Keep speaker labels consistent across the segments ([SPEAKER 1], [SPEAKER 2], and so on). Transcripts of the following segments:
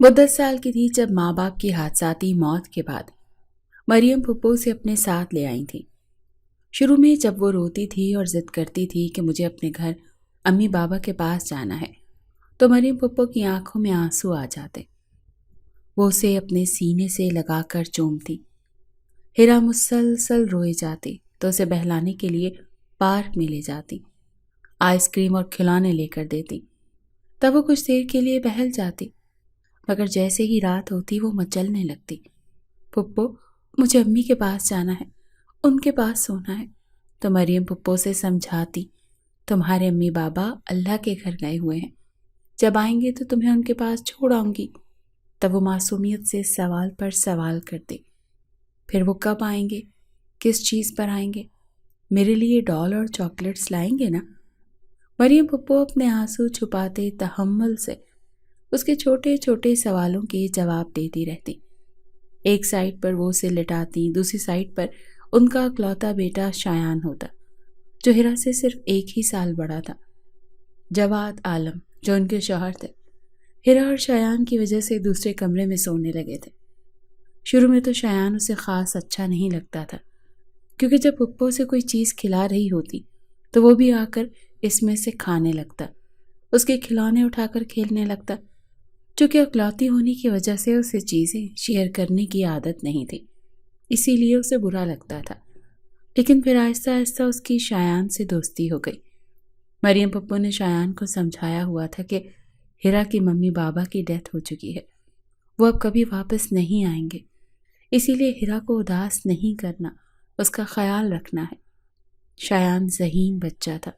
[SPEAKER 1] وہ 10 سال کی تھی جب ماں باپ کی حادثاتی موت کے بعد مریم پھپھو سے اپنے ساتھ لے آئی تھی۔ شروع میں جب وہ روتی تھی اور ضد کرتی تھی کہ مجھے اپنے گھر امی بابا کے پاس جانا ہے تو مریم پھپھو کی آنکھوں میں آنسو آ جاتے۔ وہ اسے اپنے سینے سے لگا کر چومتی۔ ہیرا مسلسل روئے جاتی تو اسے بہلانے کے لیے پارک میں لے جاتی، آئس کریم اور کھلونے لے کر دیتی، تب وہ کچھ دیر کے لیے بہل جاتی، مگر جیسے ہی رات ہوتی وہ مچلنے لگتی۔ پھپھو مجھے امی کے پاس جانا ہے، ان کے پاس سونا ہے، تو مریم پھپھو سے سمجھاتی تمہارے امی بابا اللہ کے گھر گئے ہوئے ہیں، جب آئیں گے تو تمہیں ان کے پاس چھوڑ آؤں گی۔ تب وہ معصومیت سے سوال پر سوال کرتے، پھر وہ کب آئیں گے، کس چیز پر آئیں گے، میرے لیے ڈال اور چاکلیٹس لائیں گے نا؟ مریم پھپھو اپنے آنسو چھپاتے تحمل سے اس کے چھوٹے چھوٹے سوالوں کے جواب دیتی رہتی۔ ایک سائڈ پر وہ اسے لٹاتی، دوسری سائڈ پر ان کا اکلوتا بیٹا شایان ہوتا جو ہیرا سے صرف 1 ہی سال بڑا تھا۔ جواد عالم جو ان کے شوہر تھے، ہیرا اور شایان کی وجہ سے دوسرے کمرے میں سونے لگے تھے۔ شروع میں تو شایان اسے خاص اچھا نہیں لگتا تھا، کیونکہ جب پھپھو سے کوئی چیز کھلا رہی ہوتی تو وہ بھی آ کر اس میں سے کھانے لگتا، اس کے کھلونے اٹھا کر کھیلنے لگتا، چونکہ اکلوتی ہونے کی وجہ سے اسے چیزیں شیئر کرنے کی عادت نہیں تھی، اسی لیے اسے برا لگتا تھا۔ لیکن پھر آہستہ آہستہ اس کی شایان سے دوستی ہو گئی۔ مریم پھپھو نے شایان کو سمجھایا ہوا تھا کہ ہیرا کی ممی بابا کی ڈیتھ ہو چکی ہے، وہ اب کبھی واپس نہیں آئیں گے، اسی لیے ہیرا کو اداس نہیں کرنا، اس کا خیال رکھنا ہے۔ شایان ذہین بچہ تھا،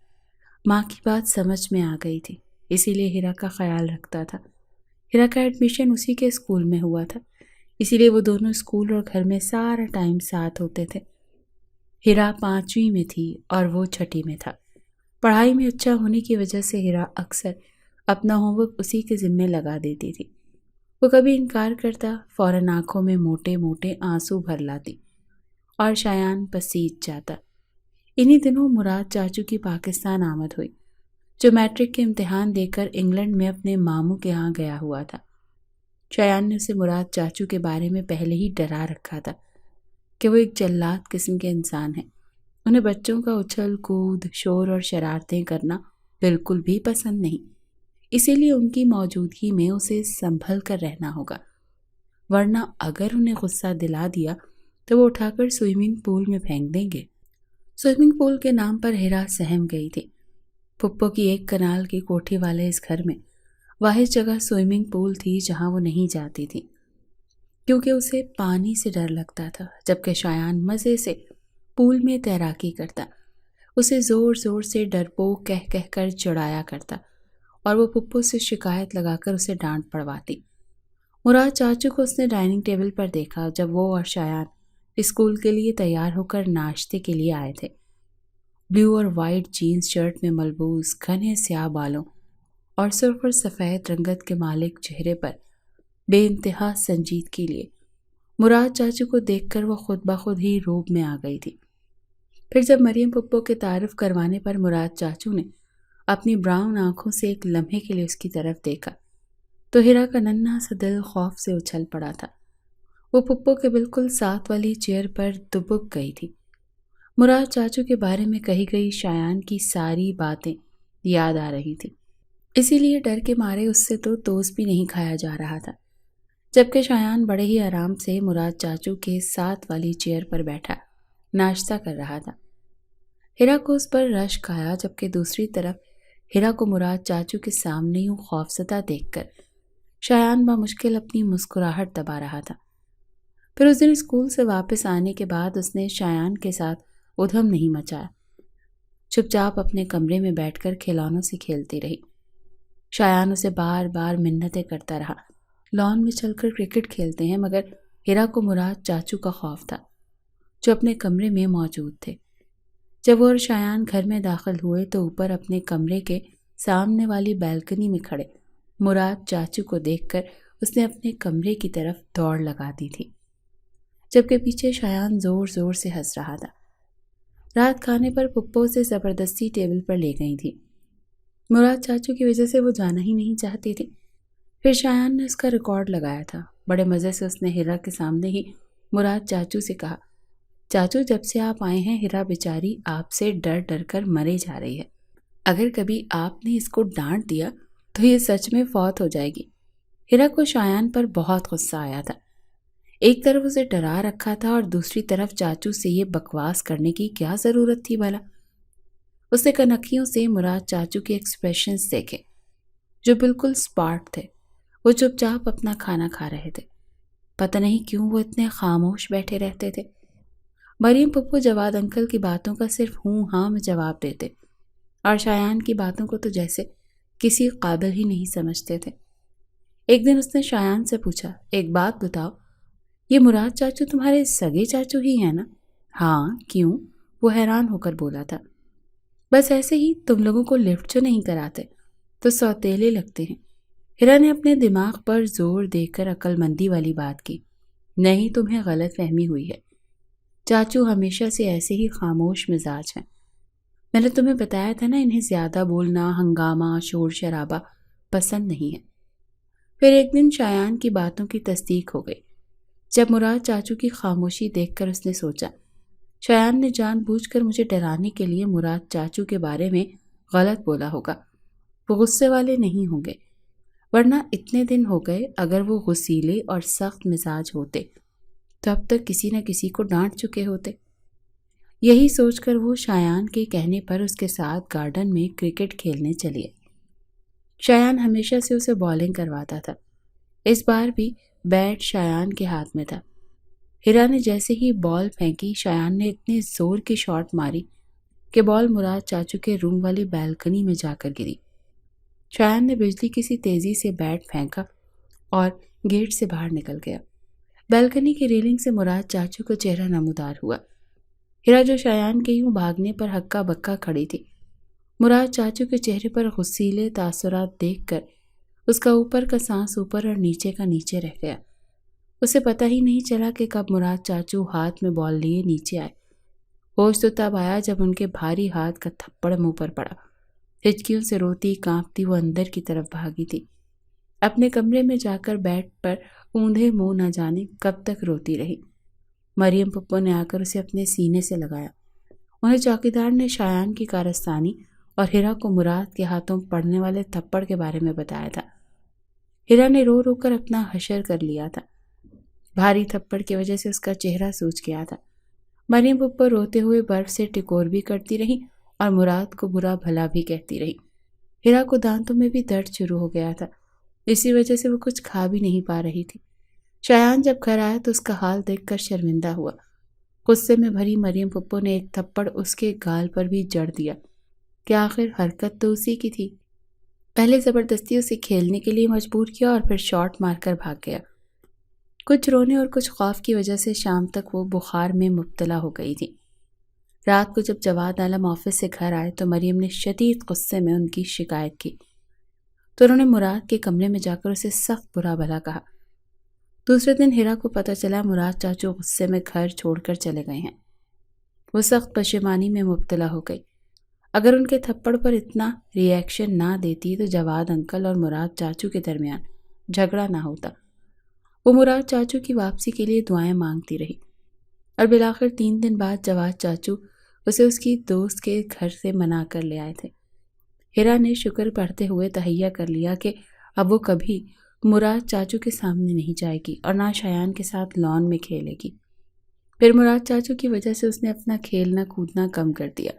[SPEAKER 1] ماں کی بات سمجھ میں آ گئی تھی، اسی لیے ہیرا کا خیال رکھتا تھا۔ ہیرا کا ایڈمیشن اسی کے اسکول میں ہوا تھا، اسی لیے وہ دونوں اسکول اور گھر میں سارا ٹائم ساتھ ہوتے تھے۔ ہیرا 5ویں میں تھی اور وہ 6ٹھی میں تھا۔ پڑھائی میں اچھا ہونے کی وجہ سے ہیرا اکثر اپنا ہوم ورک اسی کے ذمے لگا دیتی تھی۔ وہ کبھی انکار کرتا، فوراً آنکھوں میں موٹے موٹے آنسو بھر لاتی اور شایان پسیج جاتا۔ انہی دنوں مراد چاچو کی پاکستان آمد ہوئی، جو میٹرک کے امتحان دے کر انگلینڈ میں اپنے ماموں کے ہاں گیا ہوا تھا۔ شایان نے اسے مراد چاچو کے بارے میں پہلے ہی ڈرا رکھا تھا کہ وہ ایک جلاد قسم کے انسان ہیں، انہیں بچوں کا اچھل کود، شور اور شرارتیں کرنا بالکل بھی پسند نہیں، اسی لیے ان کی موجودگی میں اسے سنبھل کر رہنا ہوگا، ورنہ اگر انہیں غصہ دلا دیا تو وہ اٹھا کر سوئمنگ پول میں پھینک دیں گے۔ سوئمنگ پول کے نام پر ہیرا سہم گئی تھی۔ پھپھو کی 1 کنال کی کوٹھی والے اس گھر میں واحد جگہ سوئمنگ پول تھی جہاں وہ نہیں جاتی تھی، کیونکہ اسے پانی سے ڈر لگتا تھا، جبکہ شایان مزے سے پول میں تیراکی کرتا، اسے زور زور سے ڈرپوک کہہ کہہ کر چڑھایا کرتا اور وہ پھپھو سے شکایت لگا کر اسے ڈانٹ پڑواتی۔ مراد چاچو کو اس نے ڈائننگ ٹیبل پر دیکھا جب وہ اور شایان اسکول کے لیے تیار ہو کر ناشتے کے لیے آئے تھے۔ بلیو اور وائٹ جینز شرٹ میں ملبوس گھنے سیاہ بالوں اور سرخ اور سفید رنگت کے مالک چہرے پر بے انتہا سنجیدگی لیے مراد چاچو کو دیکھ کر وہ خود بخود ہی روب میں آ گئی تھی۔ پھر جب مریم پھپھو کے تعارف کروانے پر مراد چاچو نے اپنی براؤن آنکھوں سے ایک لمحے کے لیے اس کی طرف دیکھا تو ہیرا کا ننھا سا دل خوف سے اچھل پڑا تھا۔ وہ پھپھو کے بالکل ساتھ والی چیئر پر دبک گئی تھی۔ مراد چاچو کے بارے میں کہی گئی شایان کی ساری باتیں یاد آ رہی تھی، اسی لیے ڈر کے مارے اس سے تو توس بھی نہیں کھایا جا رہا تھا، جبکہ شایان بڑے ہی آرام سے مراد چاچو کے ساتھ والی چیئر پر بیٹھا ناشتہ کر رہا تھا۔ ہیرا کو اس پر رشک آیا، جبکہ دوسری طرف ہیرا کو مراد چاچو کے سامنے یوں خوفزدہ دیکھ کر شایان بمشکل اپنی مسکراہٹ دبا رہا تھا۔ پھر اس دن اسکول سے واپس آنے کے بعد اس نے شایان کے ساتھ ادھم نہیں مچایا، چپ چاپ اپنے کمرے میں بیٹھ کر کھلونوں سے کھیلتی رہی۔ شایان اسے بار بار منتیں کرتا رہا، لان میں چل کر کرکٹ کھیلتے ہیں، مگر ہیرا کو مراد چاچو کا خوف تھا جو اپنے کمرے میں موجود تھے۔ جب وہ اور شایان گھر میں داخل ہوئے تو اوپر اپنے کمرے کے سامنے والی بالکنی میں کھڑے مراد چاچو کو دیکھ کر اس نے اپنے کمرے کی طرف دوڑ لگا دی تھی، جبکہ پیچھے شایان زور زور سے ہنس رہا تھا۔ رات کھانے پر پھپھو سے زبردستی ٹیبل پر لے گئی تھی۔ مراد چاچو کی وجہ سے وہ جانا ہی نہیں چاہتی تھی۔ پھر شایان نے اس کا ریکارڈ لگایا تھا۔ بڑے مزے سے اس نے ہیرا کے سامنے ہی مراد چاچو سے کہا، چاچو جب سے آپ آئے ہیں ہیرا بیچاری آپ سے ڈر ڈر کر مرے جا رہی ہے۔ اگر کبھی آپ نے اس کو ڈانٹ دیا تو یہ سچ میں فوت ہو جائے گی۔ ہیرا کو شایان پر بہت غصہ آیا تھا۔ ایک طرف اسے ڈرا رکھا تھا اور دوسری طرف چاچو سے یہ بکواس کرنے کی کیا ضرورت تھی بھلا؟ اس نے کنکھیوں سے مراد چاچو کے ایکسپریشنز دیکھے جو بالکل سپاٹ تھے۔ وہ چپ چاپ اپنا کھانا کھا رہے تھے۔ پتہ نہیں کیوں وہ اتنے خاموش بیٹھے رہتے تھے۔ مریم پھپھو جواد انکل کی باتوں کا صرف ہوں ہاں میں جواب دیتے اور شایان کی باتوں کو تو جیسے کسی قابل ہی نہیں سمجھتے تھے۔ ایک دن اس نے شایان سے پوچھا، ایک بات بتاؤ، یہ مراد چاچو تمہارے سگے چاچو ہی ہیں نا؟ ہاں، کیوں؟ وہ حیران ہو کر بولا تھا۔ بس ایسے ہی تم لوگوں کو لفٹ جو نہیں کراتے تو سوتیلے لگتے ہیں۔ ہیرا نے اپنے دماغ پر زور دے کر عقل مندی والی بات کی۔ نہیں، تمہیں غلط فہمی ہوئی ہے۔ چاچو ہمیشہ سے ایسے ہی خاموش مزاج ہیں۔ میں نے تمہیں بتایا تھا نا، انہیں زیادہ بولنا، ہنگامہ، شور شرابہ پسند نہیں ہے۔ پھر ایک دن شایان کی باتوں کی تصدیق ہو گئی۔ جب مراد چاچو کی خاموشی دیکھ کر اس نے سوچا، شایان نے جان بوجھ کر مجھے ڈرانے کے لیے مراد چاچو کے بارے میں غلط بولا ہوگا۔ وہ غصے والے نہیں ہوں گے، ورنہ اتنے دن ہو گئے اگر وہ غصیلے اور سخت مزاج ہوتے تو اب تک کسی نہ کسی کو ڈانٹ چکے ہوتے۔ یہی سوچ کر وہ شایان کے کہنے پر اس کے ساتھ گارڈن میں کرکٹ کھیلنے چلی آئی۔ شایان ہمیشہ سے اسے بالنگ کرواتا تھا۔ اس بار بھی بیٹ شایان کے ہاتھ میں تھا۔ ہیرا نے جیسے ہی بال پھینکی، شایان نے اتنے زور کی شاٹ ماری کہ بال مراد چاچو کے روم والی بالکنی میں جا کر گری۔ شایان نے بجلی کسی تیزی سے بیٹ پھینکا اور گیٹ سے باہر نکل گیا۔ بالکنی کی ریلنگ سے مراد چاچو کا چہرہ نمودار ہوا۔ ہیرا جو شایان کے یوں بھاگنے پر ہکا بکا کھڑی تھی، مراد چاچو کے چہرے پر غصیلے تاثرات دیکھ کر اس کا اوپر کا سانس اوپر اور نیچے کا نیچے رہ گیا۔ اسے پتہ ہی نہیں چلا کہ کب مراد چاچو ہاتھ میں بال لیے نیچے آئے۔ ہوش تو تب آیا جب ان کے بھاری ہاتھ کا تھپڑ منہ پر پڑا۔ ہچکیوں سے روتی کانپتی وہ اندر کی طرف بھاگی تھی۔ اپنے کمرے میں جا کر بیڈ پر اوندھے منہ نہ جانے کب تک روتی رہی۔ مریم پھپھو نے آ کر اسے اپنے سینے سے لگایا۔ انہیں چوکیدار نے شایان کی کارستانی اور ہیرا کو مراد کے ہاتھوں پڑنے والے تھپڑ کے بارے میں بتایا تھا۔ ہیرا نے رو رو کر اپنا حشر کر لیا تھا۔ بھاری تھپڑ کی وجہ سے اس کا چہرہ سوج گیا تھا۔ مریم پھپھو روتے ہوئے برف سے ٹکور بھی کرتی رہی اور مراد کو برا بھلا بھی کہتی رہی۔ ہیرا کو دانتوں میں بھی درد شروع ہو گیا تھا، اسی وجہ سے وہ کچھ کھا بھی نہیں پا رہی تھی۔ شایان جب گھر آیا تو اس کا حال دیکھ کر شرمندہ ہوا۔ غصے میں بھری مریم پھپھو نے ایک تھپڑ اس کے گال پر بھی جڑ دیا کہ آخر حرکت تو اسی کی تھی۔ پہلے زبردستی اسے کھیلنے کے لیے مجبور کیا اور پھر شاٹ مار کر بھاگ گیا۔ کچھ رونے اور کچھ خوف کی وجہ سے شام تک وہ بخار میں مبتلا ہو گئی تھی۔ رات کو جب جواد عالم آفس سے گھر آئے تو مریم نے شدید غصے میں ان کی شکایت کی تو انہوں نے مراد کے کمرے میں جا کر اسے سخت برا بھلا کہا۔ دوسرے دن ہیرا کو پتہ چلا مراد چاچو غصے میں گھر چھوڑ کر چلے گئے ہیں۔ وہ سخت پشیمانی میں مبتلا ہو گئی۔ اگر ان کے تھپڑ پر اتنا ری ایکشن نہ دیتی تو جواد انکل اور مراد چاچو کے درمیان جھگڑا نہ ہوتا۔ وہ مراد چاچو کی واپسی کے لیے دعائیں مانگتی رہی اور بالآخر 3 دن بعد جواد چاچو اسے اس کی دوست کے گھر سے منا کر لے آئے تھے۔ ہیرا نے شکر پڑھتے ہوئے تہیہ کر لیا کہ اب وہ کبھی مراد چاچو کے سامنے نہیں جائے گی اور نہ شایان کے ساتھ لان میں کھیلے گی۔ پھر مراد چاچو کی وجہ سے اس نے اپنا کھیلنا کودنا کم کر دیا۔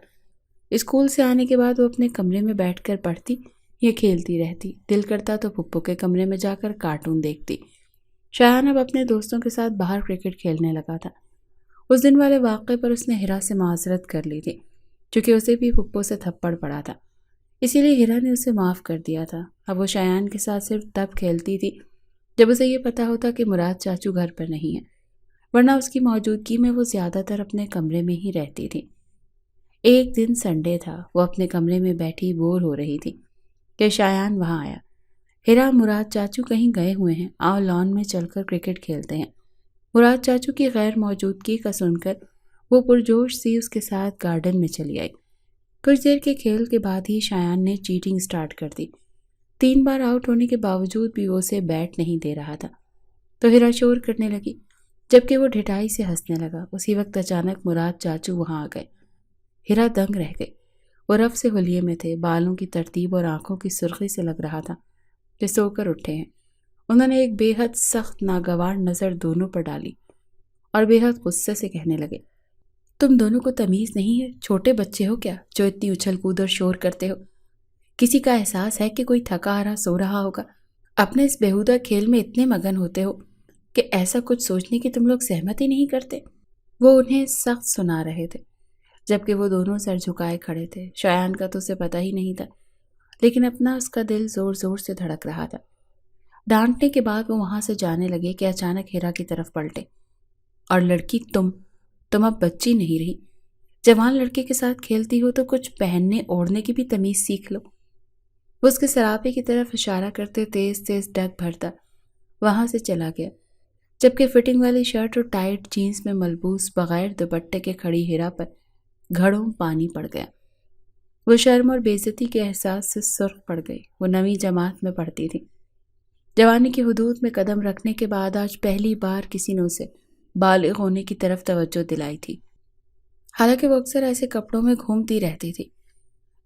[SPEAKER 1] اسکول سے آنے کے بعد وہ اپنے کمرے میں بیٹھ کر پڑھتی یا کھیلتی رہتی۔ دل کرتا تو پھپھو کے کمرے میں جا کر کارٹون دیکھتی۔ شایان اب اپنے دوستوں کے ساتھ باہر کرکٹ کھیلنے لگا تھا۔ اس دن والے واقعے پر اس نے ہیرا سے معذرت کر لی تھی، چونکہ اسے بھی پھپھو سے تھپڑ پڑا تھا، اسی لیے ہیرا نے اسے معاف کر دیا تھا۔ اب وہ شایان کے ساتھ صرف تب کھیلتی تھی جب اسے یہ پتا ہوتا کہ مراد چاچو گھر پر نہیں ہے، ورنہ اس کی موجودگی میں وہ زیادہ تر اپنے کمرے میں ہی رہتی تھی۔ ایک دن سنڈے تھا، وہ اپنے کمرے میں بیٹھی بور ہو رہی تھی کہ شایان وہاں آیا۔ ہیرا، مراد چاچو کہیں گئے ہوئے ہیں، آؤ لان میں چل کر کرکٹ کھیلتے ہیں۔ مراد چاچو کی غیر موجودگی کا سن کر وہ پرجوش سی اس کے ساتھ گارڈن میں چلی آئی۔ کچھ دیر کے کھیل کے بعد ہی شایان نے چیٹنگ سٹارٹ کر دی۔ 3 بار آؤٹ ہونے کے باوجود بھی وہ اسے بیٹ نہیں دے رہا تھا تو ہیرا شور کرنے لگی، جبکہ وہ ڈھٹائی سے ہنسنے لگا۔ اسی وقت اچانک مراد چاچو وہاں آ گئے۔ ہیرا دنگ رہ گئی۔ وہ رف سے حلیے میں تھے، بالوں کی ترتیب اور آنکھوں کی سرخی سے لگ رہا تھا کہ سو کر اٹھے ہیں۔ انہوں نے ایک بے حد سخت ناگوار نظر دونوں پر ڈالی اور بے حد غصے سے کہنے لگے، تم دونوں کو تمیز نہیں ہے؟ چھوٹے بچے ہو کیا جو اتنی اچھل کود اور شور کرتے ہو؟ کسی کا احساس ہے کہ کوئی تھکا ہارا سو رہا ہوگا؟ اپنے اس بیہودہ کھیل میں اتنے مگن ہوتے ہو کہ ایسا کچھ سوچنے کی تم لوگ سہمت ہی نہیں کرتے۔ وہ انہیں سخت سنا رہے تھے، جبکہ وہ دونوں سر جھکائے کھڑے تھے۔ شایان کا تو اسے پتہ ہی نہیں تھا، لیکن اپنا اس کا دل زور زور سے دھڑک رہا تھا۔ ڈانٹنے کے بعد وہ وہاں سے جانے لگے کہ اچانک ہیرا کی طرف پلٹے، اور لڑکی تم اب بچی نہیں رہی۔ جوان لڑکے کے ساتھ کھیلتی ہو تو کچھ پہننے اوڑھنے کی بھی تمیز سیکھ لو۔ وہ اس کے سراپے کی طرف اشارہ کرتے تیز تیز ڈگ بھرتا وہاں سے چلا گیا، جبکہ فٹنگ والی شرٹ اور ٹائٹ جینز میں ملبوس بغیر دوپٹے کے کھڑی ہیرا پر گھڑوں پانی پڑ گیا۔ وہ شرم اور بے عزتی کے احساس سے سرخ پڑ گئی۔ وہ 9ویں جماعت میں پڑھتی تھی۔ جوانی کی حدود میں قدم رکھنے کے بعد آج پہلی بار کسی نے اسے بالغ ہونے کی طرف توجہ دلائی تھی، حالانکہ وہ اکثر ایسے کپڑوں میں گھومتی رہتی تھی۔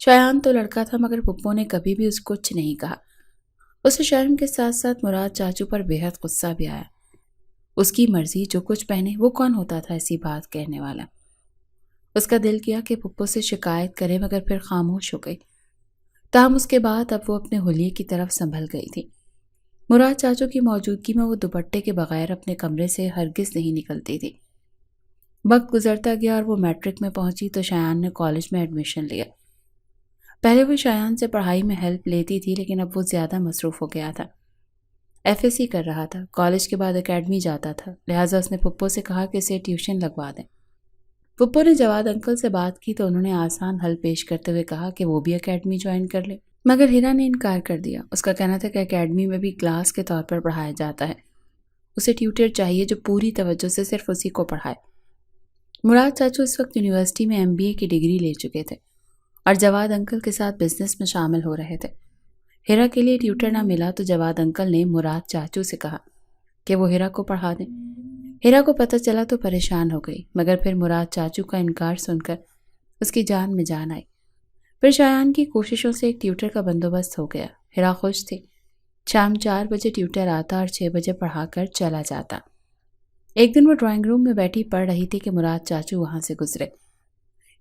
[SPEAKER 1] شایان تو لڑکا تھا، مگر پپو نے کبھی بھی اس کو کچھ نہیں کہا۔ اسے شرم کے ساتھ ساتھ مراد چاچو پر بے حد غصہ بھی آیا۔ اس کی مرضی، جو کچھ پہنے، وہ کون ہوتا تھا ایسی بات کہنے والا؟ اس کا دل کیا کہ پپو سے شکایت کرے، مگر پھر خاموش ہو گئی۔ تاہم اس کے بعد اب وہ اپنے حلیے کی طرف سنبھل گئی تھی۔ مراد چاچو کی موجودگی میں وہ دوپٹے کے بغیر اپنے کمرے سے ہرگز نہیں نکلتی تھی۔ وقت گزرتا گیا اور وہ میٹرک میں پہنچی تو شایان نے کالج میں ایڈمیشن لیا۔ پہلے وہ شایان سے پڑھائی میں ہیلپ لیتی تھی، لیکن اب وہ زیادہ مصروف ہو گیا تھا۔ ایف ایس سی کر رہا تھا، کالج کے بعد اکیڈمی جاتا تھا، لہٰذا اس نے پپو سے کہا کہ اسے ٹیوشن لگوا دیں۔ پپو نے جواد انکل سے بات کی تو انہوں نے آسان حل پیش کرتے ہوئے کہا کہ وہ بھی اکیڈمی جوائن کر لے، مگر ہیرا نے انکار کر دیا۔ اس کا کہنا تھا کہ اکیڈمی میں بھی کلاس کے طور پر پڑھایا جاتا ہے، اسے ٹیوٹر چاہیے جو پوری توجہ سے صرف اسی کو پڑھائے۔ مراد چاچو اس وقت یونیورسٹی میں MBA کی ڈگری لے چکے تھے اور جواد انکل کے ساتھ بزنس میں شامل ہو رہے تھے۔ ہیرا کے لیے ٹیوٹر نہ ملا تو جواد انکل نے مراد چاچو سے کہا کہ وہ ہیرا کو پڑھا دیں۔ ہیرا کو پتہ چلا تو پریشان ہو گئی، مگر پھر مراد چاچو کا انکار سن کر اس کی جان میں جان آئی۔ پھر شایان کی کوششوں سے ایک ٹیوٹر کا بندوبست ہو گیا۔ ہیرا خوش تھی۔ شام 4 بجے ٹیوٹر آتا اور 6 بجے پڑھا کر چلا جاتا۔ ایک دن وہ ڈرائنگ روم میں بیٹھی پڑھ رہی تھی کہ مراد چاچو وہاں سے گزرے۔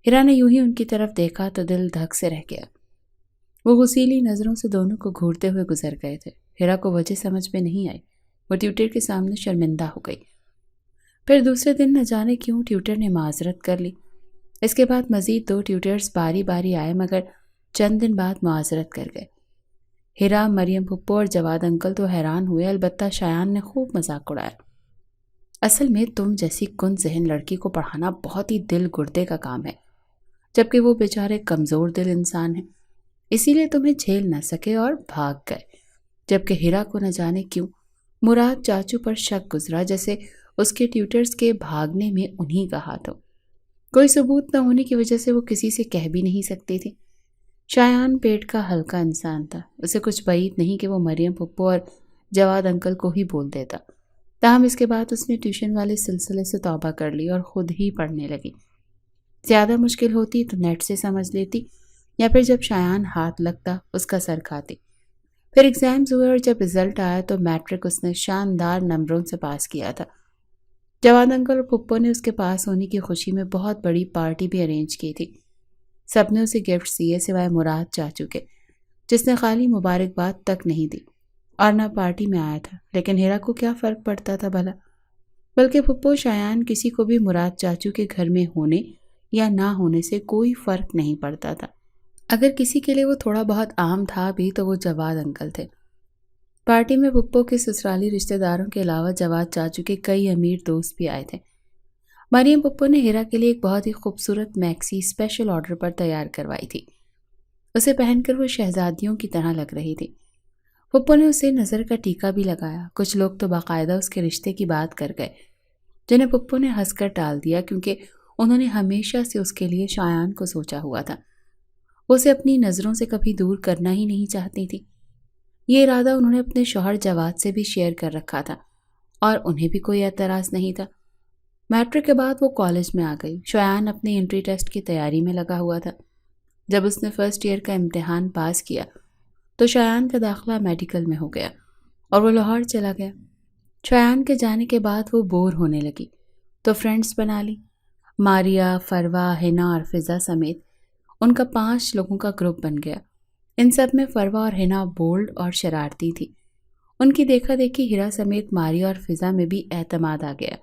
[SPEAKER 1] ہیرا نے یوں ہی ان کی طرف دیکھا تو دل دھک سے رہ گیا۔ وہ غصیلی نظروں سے دونوں کو گھورتے ہوئے گزر گئے تھے۔ ہیرا کو وجہ سمجھ میں نہیں آئی۔ وہ ٹیوٹر کے سامنے شرمندہ ہو گئی۔ پھر دوسرے دن نہ جانے کیوں ٹیوٹر نے معذرت کر لی۔ اس کے بعد مزید 2 ٹیوٹرز باری باری آئے، مگر چند دن بعد معذرت کر گئے۔ ہیرا، مریم پھپھو اور جواد انکل تو حیران ہوئے، البتہ شایان نے خوب مذاق اڑایا۔ اصل میں تم جیسی کن ذہن لڑکی کو پڑھانا بہت ہی دل گردے کا کام ہے، جبکہ وہ بیچارے کمزور دل انسان ہیں، اسی لیے تمہیں جھیل نہ سکے اور بھاگ گئے۔ جبکہ ہیرا کو نہ جانے کیوں مراد چاچو پر شک گزرا، جیسے اس کے ٹیوٹرز کے بھاگنے میں انہی کا ہاتھ ہو۔ کوئی ثبوت نہ ہونے کی وجہ سے وہ کسی سے کہہ بھی نہیں سکتی تھی۔ شایان پیٹ کا ہلکا انسان تھا، اسے کچھ بعید نہیں کہ وہ مریم پھپھو اور جواد انکل کو ہی بول دیتا۔ تاہم اس کے بعد اس نے ٹیوشن والے سلسلے سے توبہ کر لی اور خود ہی پڑھنے لگی۔ زیادہ مشکل ہوتی تو نیٹ سے سمجھ لیتی، یا پھر جب شایان ہاتھ لگتا اس کا سر کھاتی۔ پھر ایگزامز ہوئے اور جب رزلٹ آیا تو میٹرک اس نے شاندار نمبروں سے پاس کیا تھا۔ جواد انکل اور پھپھو نے اس کے پاس ہونے کی خوشی میں بہت بڑی پارٹی بھی ارینج کی تھی۔ سب نے اسے گفٹس دیے سوائے مراد چاچو کے، جس نے خالی مبارکباد تک نہیں دی اور نہ پارٹی میں آیا تھا۔ لیکن ہیرا کو کیا فرق پڑتا تھا بھلا؟ بلکہ پھپھو، شایان، کسی کو بھی مراد چاچو کے گھر میں ہونے یا نہ ہونے سے کوئی فرق نہیں پڑتا تھا۔ اگر کسی کے لیے وہ تھوڑا بہت عام تھا بھی تو وہ جواد انکل تھے۔ پارٹی میں پھپھو کے سسرالی رشتہ داروں کے علاوہ جواد چاچو کے کئی امیر دوست بھی آئے تھے۔ مریم پھپھو نے ہیرا کے لیے ایک بہت ہی خوبصورت میکسی اسپیشل آرڈر پر تیار کروائی تھی۔ اسے پہن کر وہ شہزادیوں کی طرح لگ رہی تھی۔ پھپھو نے اسے نظر کا ٹیکا بھی لگایا۔ کچھ لوگ تو باقاعدہ اس کے رشتے کی بات کر گئے، جنہیں پھپھو نے ہنس کر ٹال دیا، کیونکہ انہوں نے ہمیشہ سے اس کے لیے شایان کو سوچا ہوا تھا۔ وہ اسے اپنی نظروں سے کبھی دور کرنا ہی نہیں چاہتی تھی۔ یہ ارادہ انہوں نے اپنے شوہر جواد سے بھی شیئر کر رکھا تھا اور انہیں بھی کوئی اعتراض نہیں تھا۔ میٹرک کے بعد وہ کالج میں آ گئی۔ شایان اپنی انٹری ٹیسٹ کی تیاری میں لگا ہوا تھا۔ جب اس نے فرسٹ ایئر کا امتحان پاس کیا تو شایان کا داخلہ میڈیکل میں ہو گیا اور وہ لاہور چلا گیا۔ شایان کے جانے کے بعد وہ بور ہونے لگی تو فرینڈز بنا لی۔ ماریا، فروا، ہنا اور فضا سمیت ان کا 5 لوگوں کا گروپ بن گیا۔ ان سب میں فروا اور ہنا بولڈ اور شرارتی تھی۔ ان کی دیکھا دیکھی ہیرا سمیت ماریا اور فضا میں بھی اعتماد آ گیا۔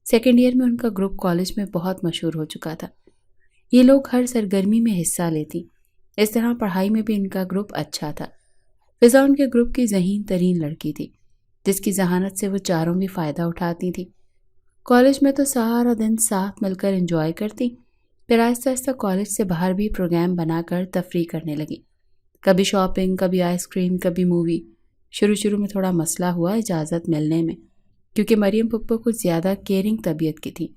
[SPEAKER 1] سیکنڈ ایئر میں ان کا گروپ کالج میں بہت مشہور ہو چکا تھا۔ یہ لوگ ہر سرگرمی میں حصہ لیتی۔ اس طرح پڑھائی میں بھی ان کا گروپ اچھا تھا۔ فضا ان کے گروپ کی ذہین ترین لڑکی تھی، جس کی ذہانت سے وہ چاروں بھی فائدہ اٹھاتی تھی۔ کالج میں تو سارا دن ساتھ مل کر انجوائے کرتی، پھر آہستہ آہستہ کالج سے باہر بھی پروگرام بنا کر تفریح کرنے لگی۔ کبھی شاپنگ، کبھی آئس کریم، کبھی مووی۔ شروع میں تھوڑا مسئلہ ہوا اجازت ملنے میں، کیونکہ مریم پھپھو کچھ زیادہ کیئرنگ طبیعت کی تھی۔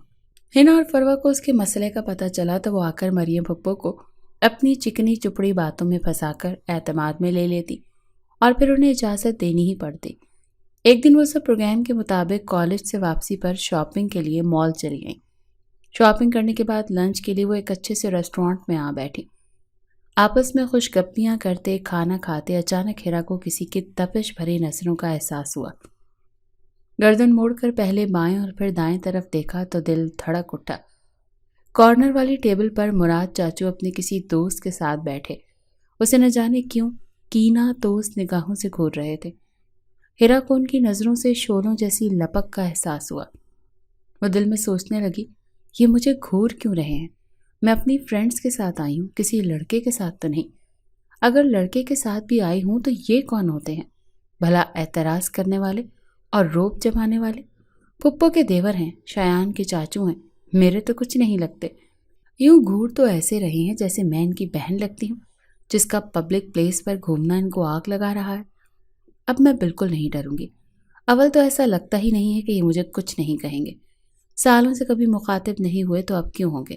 [SPEAKER 1] ہنا اور فروا کو اس کے مسئلے کا پتہ چلا تو وہ آ کر مریم پھپھو کو اپنی چکنی چپڑی باتوں میں پھنسا کر اعتماد میں لے لیتی اور پھر انہیں اجازت دینی ہی پڑتی۔ ایک دن وہ سب پروگرام کے مطابق کالج سے واپسی پر شاپنگ کے لیے مال چلی گئیں۔ شاپنگ کرنے کے بعد لنچ کے لیے وہ ایک اچھے سے ریسٹورانٹ میں آ بیٹھی۔ آپس میں خوش گپیاں کرتے کھانا کھاتے اچانک ہیرا کو کسی کی تپش بھری نظروں کا احساس ہوا۔ گردن موڑ کر پہلے بائیں اور پھر دائیں طرف دیکھا تو دل دھڑک اٹھا۔ کارنر والی ٹیبل پر مراد چاچو اپنے کسی دوست کے ساتھ بیٹھے اسے نہ جانے کیوں کینا دوست نگاہوں سے گھور رہے تھے۔ ہیرا کو ان کی نظروں سے شعلوں جیسی لپک کا احساس ہوا۔ وہ دل میں سوچنے لگی، یہ مجھے گھور کیوں رہے ہیں؟ میں اپنی فرینڈز کے ساتھ آئی ہوں، کسی لڑکے کے ساتھ تو نہیں۔ اگر لڑکے کے ساتھ بھی آئی ہوں تو یہ کون ہوتے ہیں؟ بھلا اعتراض کرنے والے اور روب جمانے والے؟ پھپھو کے دیور ہیں، شایان کے چاچو ہیں، میرے تو کچھ نہیں لگتے۔ یوں گھور تو ایسے رہے ہیں جیسے میں ان کی بہن لگتی ہوں، جس کا پبلک پلیس پر گھومنا ان کو آگ لگا رہا ہے۔ اب میں بالکل نہیں ڈروں گی۔ اول تو ایسا لگتا ہی نہیں ہے کہ یہ مجھے کچھ نہیں کہیں گے۔ سالوں سے کبھی مخاطب نہیں ہوئے تو اب کیوں ہوں گے؟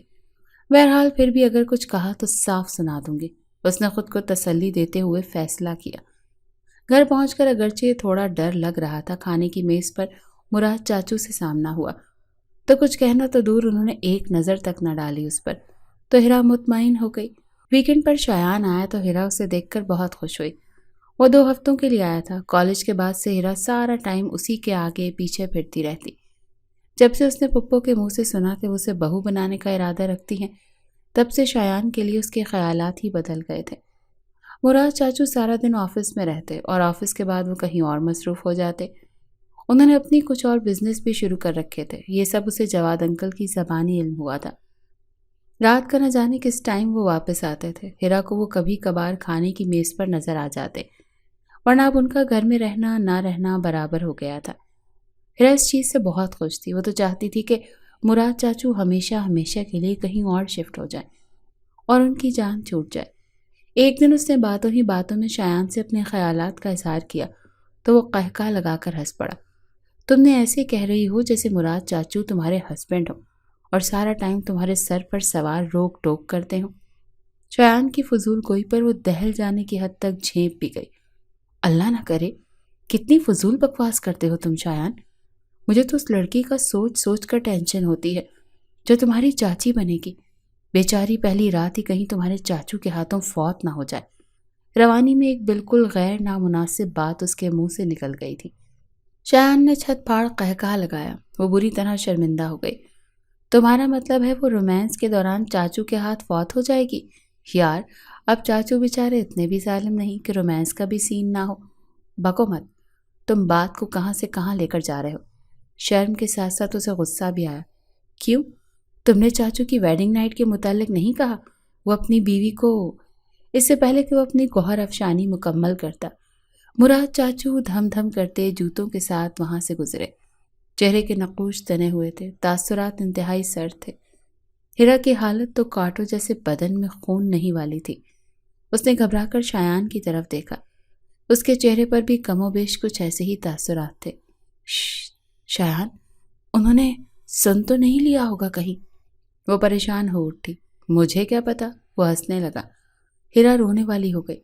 [SPEAKER 1] بہرحال پھر بھی اگر کچھ کہا تو صاف سنا دوں گی، اس نے خود کو تسلی دیتے ہوئے فیصلہ کیا۔ گھر پہنچ کر اگرچہ تھوڑا ڈر لگ رہا تھا، کھانے کی میز پر مراد چاچو سے سامنا ہوا تو کچھ کہنا تو دور، انہوں نے ایک نظر تک نہ ڈالی اس پر، تو ہیرا مطمئن ہو گئی۔ ویکنڈ پر شایان آیا تو ہیرا اسے دیکھ کر بہت خوش ہوئی۔ وہ 2 ہفتوں کے لیے آیا تھا۔ کالج کے بعد سے ہیرا سارا ٹائم اسی کے آگے پیچھے پھرتی رہتی۔ جب سے اس نے پھپھو کے منہ سے سنا کہ وہ اسے بہو بنانے کا ارادہ رکھتی ہیں، تب سے شایان کے لیے اس کے خیالات ہی بدل گئے تھے۔ مراد چاچو سارا دن آفس میں رہتے اور آفس کے بعد وہ کہیں اور مصروف ہو جاتے۔ انہوں نے اپنی کچھ اور بزنس بھی شروع کر رکھے تھے۔ یہ سب اسے جواد انکل کی زبانی علم ہوا تھا۔ رات کا نہ جانے کس ٹائم وہ واپس آتے تھے۔ ہیرا کو وہ کبھی کبھار کھانے کی میز پر نظر آ جاتے، ورنہ اب ان کا گھر میں رہنا نہ رہنا برابر ہو گیا تھا۔ ہیرا اس چیز سے بہت خوش تھی۔ وہ تو چاہتی تھی کہ مراد چاچو ہمیشہ ہمیشہ کے لیے کہیں اور شفٹ ہو جائیں اور ان کی جان چھوٹ جائے۔ ایک دن اس نے باتوں ہی باتوں میں شایان سے اپنے خیالات کا اظہار کیا تو وہ قہقہ لگا کر ہنس پڑا۔ تم نے ایسے کہہ رہی ہو جیسے مراد چاچو تمہارے ہسبینڈ ہو اور سارا ٹائم تمہارے سر پر سوار روک ٹوک کرتے ہوں۔ شایان کی فضول گوئی پر وہ دہل جانے کی حد تک جھینپ بھی گئی۔ اللہ نہ کرے، کتنی فضول بکواس کرتے ہو تم شایان۔ مجھے تو اس لڑکی کا سوچ سوچ کر ٹینشن ہوتی ہے جو تمہاری چاچی بنے گی۔ بیچاری پہلی رات ہی کہیں تمہارے چاچو کے ہاتھوں فوت نہ ہو جائے۔ روانی میں ایک بالکل غیر نامناسب بات اس کے منہ سے نکل گئی تھی۔ شایان نے چھت پھاڑ قہقہ لگایا۔ وہ بری طرح شرمندہ ہو گئی۔ تمہارا مطلب ہے وہ رومانس کے دوران چاچو کے ہاتھ فوت ہو جائے گی؟ یار اب چاچو بیچارے اتنے بھی ظالم نہیں کہ رومانس کا بھی سین نہ ہو۔ بکو مت، تم بات کو کہاں سے کہاں لے کر جا رہے ہو۔ شرم کے ساتھ ساتھ اسے غصہ بھی آیا۔ کیوں؟ تم نے چاچو کی ویڈنگ نائٹ کے متعلق نہیں کہا؟ وہ اپنی بیوی کو… اس سے پہلے کہ وہ اپنی گوہر افشانی مکمل کرتا، مراد چاچو دھم دھم کرتے جوتوں کے ساتھ وہاں سے گزرے۔ چہرے کے نقوش تنے ہوئے تھے، تاثرات انتہائی سرد تھے۔ ہیرا کی حالت تو کانٹوں جیسے بدن میں خون نہیں والی تھی۔ اس نے گھبرا کر شایان کی طرف دیکھا۔ اس کے چہرے پر بھی کم و بیش کچھ ایسے ہی تاثرات تھے۔ شایان، انہوں نے سن تو نہیں لیا ہوگا کہیں؟ وہ پریشان ہو اٹھی۔ مجھے کیا پتا، وہ ہنسنے لگا۔ ہیرا رونے والی ہو گئی۔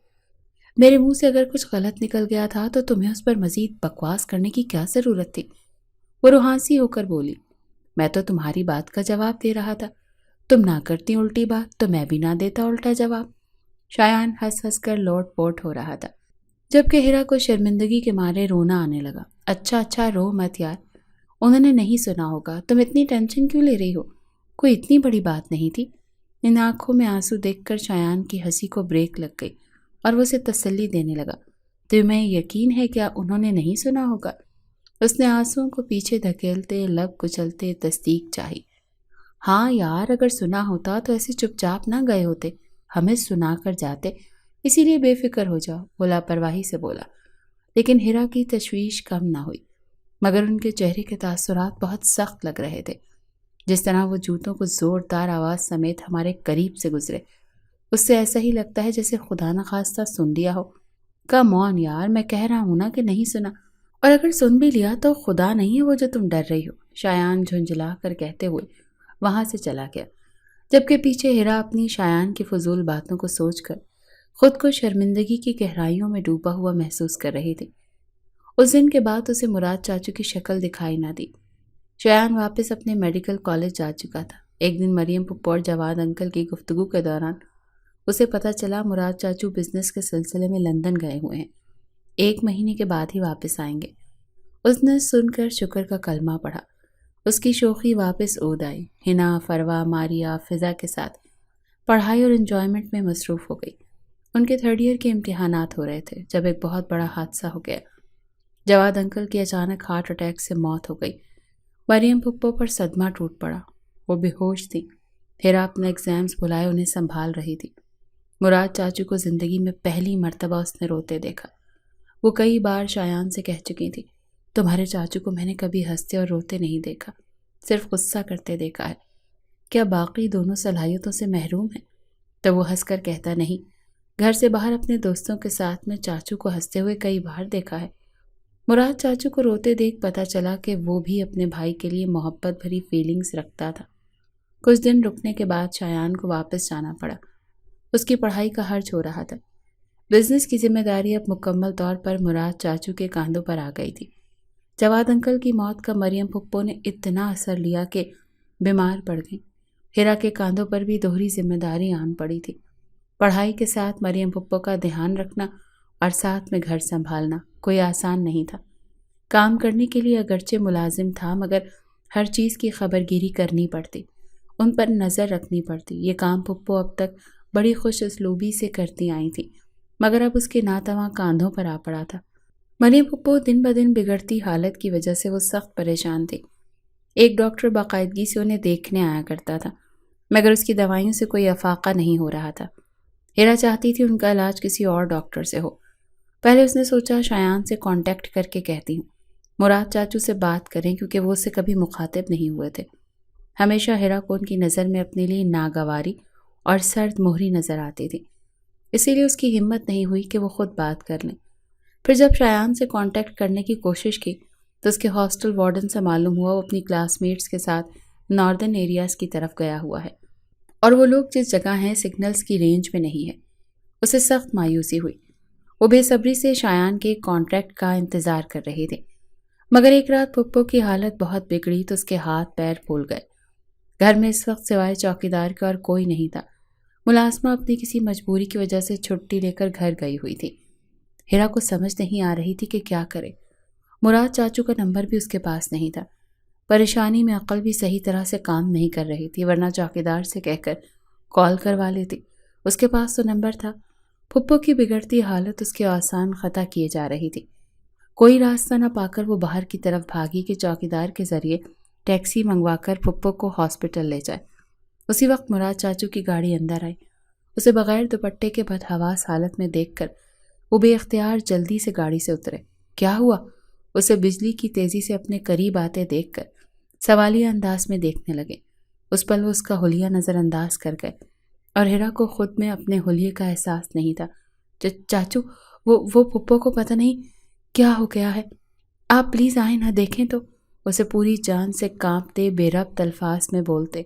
[SPEAKER 1] میرے منہ سے اگر کچھ غلط نکل گیا تھا تو تمہیں اس پر مزید بکواس کرنے کی کیا ضرورت تھی؟ وہ روحانسی ہو کر بولی۔ میں تو تمہاری بات کا جواب دے رہا تھا، تم نہ کرتی الٹی بات تو میں بھی نہ دیتا الٹا جواب۔ شایان ہنس ہنس کر لوٹ پوٹ ہو رہا تھا، جبکہ ہیرا کو شرمندگی کے مارے رونا آنے لگا۔ اچھا رو مت یار، انہوں نے نہیں سنا ہوگا، تم اتنی ٹینشن کیوں لے رہی ہو؟ کوئی اتنی بڑی بات نہیں تھی۔ ان آنکھوں میں آنسو دیکھ کر شایان کی ہنسی کو بریک لگ گئی اور وہ اسے تسلی دینے لگا۔ تمہیں یقین ہے کیا انہوں نے نہیں سنا ہوگا؟ اس نے آنسوؤں کو پیچھے دھکیلتے لب کچلتے تصدیق چاہی۔ ہاں یار، اگر سنا ہوتا تو ایسے چپ چاپ نہ گئے ہوتے، ہمیں سنا کر جاتے، اسی لیے بے فکر ہو جاؤ، وہ لاپرواہی سے بولا۔ لیکن ہیرا کی تشویش کم نہ ہوئی، مگر ان کے چہرے کے تاثرات بہت سخت لگ رہے تھے۔ جس طرح وہ جوتوں کو زوردار آواز سمیت ہمارے قریب سے گزرے، اس سے ایسا ہی لگتا ہے جیسے خدا نخواستہ سن لیا ہو۔ کم آن یار، میں کہہ رہا ہوں نا کہ نہیں سنا، اور اگر سن بھی لیا تو خدا نہیں ہے وہ جو تم ڈر رہی ہو، شایان جھنجھلا کر کہتے ہوئے وہاں سے چلا گیا، جبکہ پیچھے ہیرا اپنی شایان کی فضول باتوں کو سوچ کر خود کو شرمندگی کی گہرائیوں میں ڈوبا ہوا محسوس کر رہی تھی۔ اس دن کے بعد اسے مراد چاچو کی شکل دکھائی نہ دی۔ شایان واپس اپنے میڈیکل کالج جا چکا تھا۔ ایک دن مریم پھپھو اور جواد انکل کی گفتگو کے دوران اسے پتہ چلا مراد چاچو بزنس کے سلسلے میں لندن گئے ہوئے ہیں، 1 مہینے کے بعد ہی واپس آئیں گے۔ اس نے سن کر شکر کا کلمہ پڑھا۔ اس کی شوخی واپس عود آئی۔ ہنا، فروا، ماریا، فضا کے ساتھ پڑھائی اور انجوائمنٹ میں مصروف ہو گئی۔ ان کے 3rd ایئر کے امتحانات ہو رہے تھے جب ایک بہت بڑا حادثہ ہو گیا۔ جواد انکل کی اچانک ہارٹ اٹیک سے موت ہو گئی۔ مریم پھپھو پر صدمہ ٹوٹ پڑا، وہ بے ہوش تھی۔ ہیرا اپنے ایگزامز بلائے انہیں سنبھال رہی تھی۔ مراد چاچو کو زندگی میں پہلی مرتبہ اس نے روتے دیکھا۔ وہ کئی بار شایان سے کہہ چکی تھی، تمہارے چاچو کو میں نے کبھی ہنستے اور روتے نہیں دیکھا، صرف غصہ کرتے دیکھا ہے۔ کیا باقی دونوں صلاحیتوں سے محروم ہیں؟ تو وہ ہنس کر کہتا، نہیں، گھر سے باہر اپنے دوستوں کے ساتھ میں چاچو کو ہنستے ہوئے کئی بار دیکھا ہے۔ مراد چاچو کو روتے دیکھ پتہ چلا کہ وہ بھی اپنے بھائی کے لیے محبت بھری فیلنگز رکھتا تھا۔ کچھ دن رکنے کے بعد شایان کو واپس جانا پڑا۔ اس کی پڑھائی کا خرچ ہو رہا تھا۔ بزنس کی ذمہ داری اب مکمل طور پر مراد چاچو کے کاندھوں پر آ گئی تھی۔ جواد انکل کی موت کا مریم پھپھو نے اتنا اثر لیا کہ بیمار پڑ گئی۔ ہیرا کے کاندھوں پر بھی دوہری ذمہ داری آن پڑی تھی۔ پڑھائی کے ساتھ مریم پھپھو کا دھیان رکھنا اور ساتھ میں گھر سنبھالنا کوئی آسان نہیں تھا۔ کام کرنے کے لیے اگرچہ ملازم تھا، مگر ہر چیز کی خبرگیری کرنی پڑتی، ان پر نظر رکھنی پڑتی۔ یہ کام پھپھو اب تک بڑی خوش اسلوبی سے کرتی آئی تھی، مگر اب اس کے ناتواں کاندھوں پر آ پڑا تھا۔ مریم پھپھو دن بدن بگڑتی حالت کی وجہ سے وہ سخت پریشان تھی۔ ایک ڈاکٹر باقاعدگی سے انہیں دیکھنے آیا کرتا تھا، مگر اس کی دوائیوں سے کوئی افاقہ نہیں ہو رہا تھا۔ ہیرا چاہتی تھی ان کا علاج کسی اور ڈاکٹر سے ہو۔ پہلے اس نے سوچا شایان سے کانٹیکٹ کر کے کہتی ہوں، مراد چاچو سے بات کریں، کیونکہ وہ اس سے کبھی مخاطب نہیں ہوئے تھے۔ ہمیشہ ہیرا کو ان کی نظر میں اپنے لیے ناگواری اور سرد مہری نظر آتی تھی، اسی لیے اس کی ہمت نہیں ہوئی کہ وہ خود بات کر لیں۔ پھر جب شایان سے کانٹیکٹ کرنے کی کوشش کی تو اس کے ہاسٹل وارڈن سے معلوم ہوا وہ اپنی کلاس میٹس کے ساتھ ناردرن ایریاز کی طرف گیا ہوا ہے، اور وہ لوگ جس جگہ ہیں سگنلز کی رینج میں نہیں ہے۔ اسے سخت مایوسی ہوئی۔ وہ بے صبری سے شایان کے کانٹریکٹ کا انتظار کر رہی تھی، مگر ایک رات پھپھو کی حالت بہت بگڑی تو اس کے ہاتھ پیر پھول گئے۔ گھر میں اس وقت سوائے چوکیدار کا اور کوئی نہیں تھا۔ ملازمہ اپنی کسی مجبوری کی وجہ سے چھٹی لے کر گھر گئی ہوئی تھی۔ ہیرا کو سمجھ نہیں آ رہی تھی کہ کیا کرے۔ مراد چاچو کا نمبر بھی اس کے پاس نہیں تھا۔ پریشانی میں عقل بھی صحیح طرح سے کام نہیں کر رہی تھی، ورنہ چوکیدار سے کہہ کر کال کروا لیتی، اس کے پاس تو نمبر تھا۔ پھپھو کی بگڑتی حالت اس کے آسان خطا کیے جا رہی تھی۔ کوئی راستہ نہ پا کر وہ باہر کی طرف بھاگی کہ چوکیدار کے ذریعے ٹیکسی منگوا کر پھپھو کو ہاسپٹل لے جائے۔ اسی وقت مراد چاچو کی گاڑی اندر آئی۔ اسے بغیر دوپٹے کے بدحواس حالت میں دیکھ کر وہ بے اختیار جلدی سے گاڑی سے اترے۔ کیا ہوا؟ اسے بجلی کی تیزی سے اپنے قریب آتے دیکھ کر سوالیہ انداز میں دیکھنے لگے۔ اس پل وہ اس کا حلیہ نظر انداز کر گئے، اور ہیرا کو خود میں اپنے حلیے کا احساس نہیں تھا۔ چاچو، وہ پھپھو کو پتہ نہیں کیا ہو گیا ہے، آپ پلیز آئیں نہ، دیکھیں تو، اسے پوری جان سے کانپتے بے ربط الفاظ میں بولتے،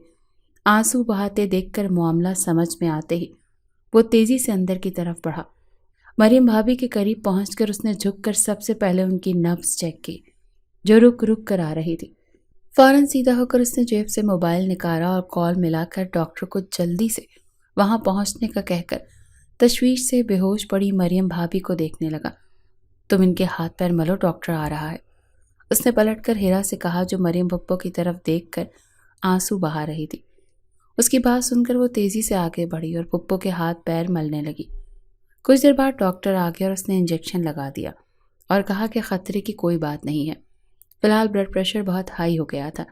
[SPEAKER 1] آنسو بہاتے دیکھ کر معاملہ سمجھ میں آتے ہی وہ تیزی سے اندر کی طرف بڑھا۔ مریم بھابھی کے قریب پہنچ کر اس نے جھک کر سب سے پہلے ان کی نبض چیک کی جو رک رک کر آ رہی تھی۔ فوراً سیدھا ہو کر اس نے جیب سے موبائل نکالا اور کال ملا کر ڈاکٹر کو جلدی سے وہاں پہنچنے کا کہہ کر تشویش سے بے ہوش پڑی مریم بھابھی کو دیکھنے لگا۔ تم ان کے ہاتھ پیر ملو، ڈاکٹر آ رہا ہے، اس نے پلٹ کر ہیرا سے کہا جو مریم پھپھو کی طرف دیکھ کر آنسو بہا رہی تھی۔ اس کی بات سن کر وہ تیزی سے آگے بڑھی اور پھپھو کے ہاتھ پیر ملنے لگی۔ کچھ دیر بعد ڈاکٹر آ گیا اور اس نے انجیکشن لگا دیا اور کہا کہ خطرے کی کوئی بات نہیں ہے، فی الحال بلڈ پریشر بہت ہائی ہو گیا تھا،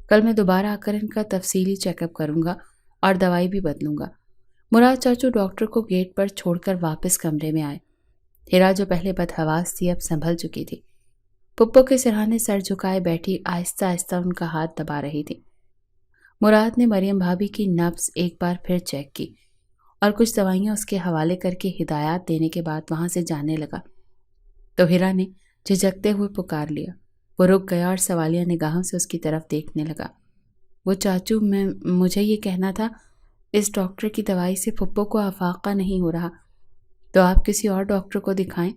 [SPEAKER 1] کل میں دوبارہ آ کر ان کا تفصیلی چیک اپ کروں گا اور دوائی بھی بدلوں گا۔ مراد چاچو ڈاکٹر کو گیٹ پر چھوڑ کر واپس کمرے میں آئے۔ ہیرا جو پہلے بدحواس تھی اب سنبھل چکی تھی۔ پھپھو کے سرہانے سر جھکائے بیٹھی آہستہ آہستہ ان کا ہاتھ دبا رہی تھی۔ مراد نے مریم بھابھی کی نبض ایک بار پھر چیک کی اور کچھ دوائیاں اس کے حوالے کر کے ہدایات دینے کے بعد وہاں سے جانے لگا تو ہیرا نے جھجکتے ہوئے پکار لیا۔ وہ رک گیا اور سوالیہ نگاہوں سے اس کی طرف دیکھنے لگا۔ وہ چاچو، مجھے یہ کہنا تھا، اس ڈاکٹر کی دوائی سے پھپھو کو افاقہ نہیں ہو رہا تو آپ کسی اور ڈاکٹر کو دکھائیں،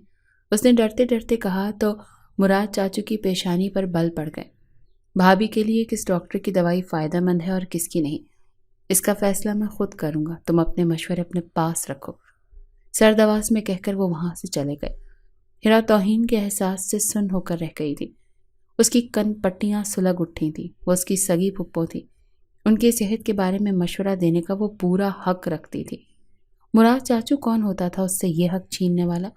[SPEAKER 1] اس نے ڈرتے ڈرتے کہا تو مراد چاچو کی پیشانی پر بل پڑ گئے۔ بھابھی کے لیے کس ڈاکٹر کی دوائی فائدہ مند ہے اور کس کی نہیں، اس کا فیصلہ میں خود کروں گا، تم اپنے مشورے اپنے پاس رکھو، سرد آواز میں کہہ کر وہ وہاں سے چلے گئے۔ ہیرا توہین کے احساس سے سن ہو کر رہ گئی تھی۔ اس کی کن پٹیاں سلگ اٹھی تھیں۔ وہ اس کی سگی پھپھو تھی، ان کی صحت کے بارے میں مشورہ دینے کا وہ پورا حق رکھتی تھی۔ مراد چاچو کون ہوتا تھا اس سے یہ حق چھیننے والا؟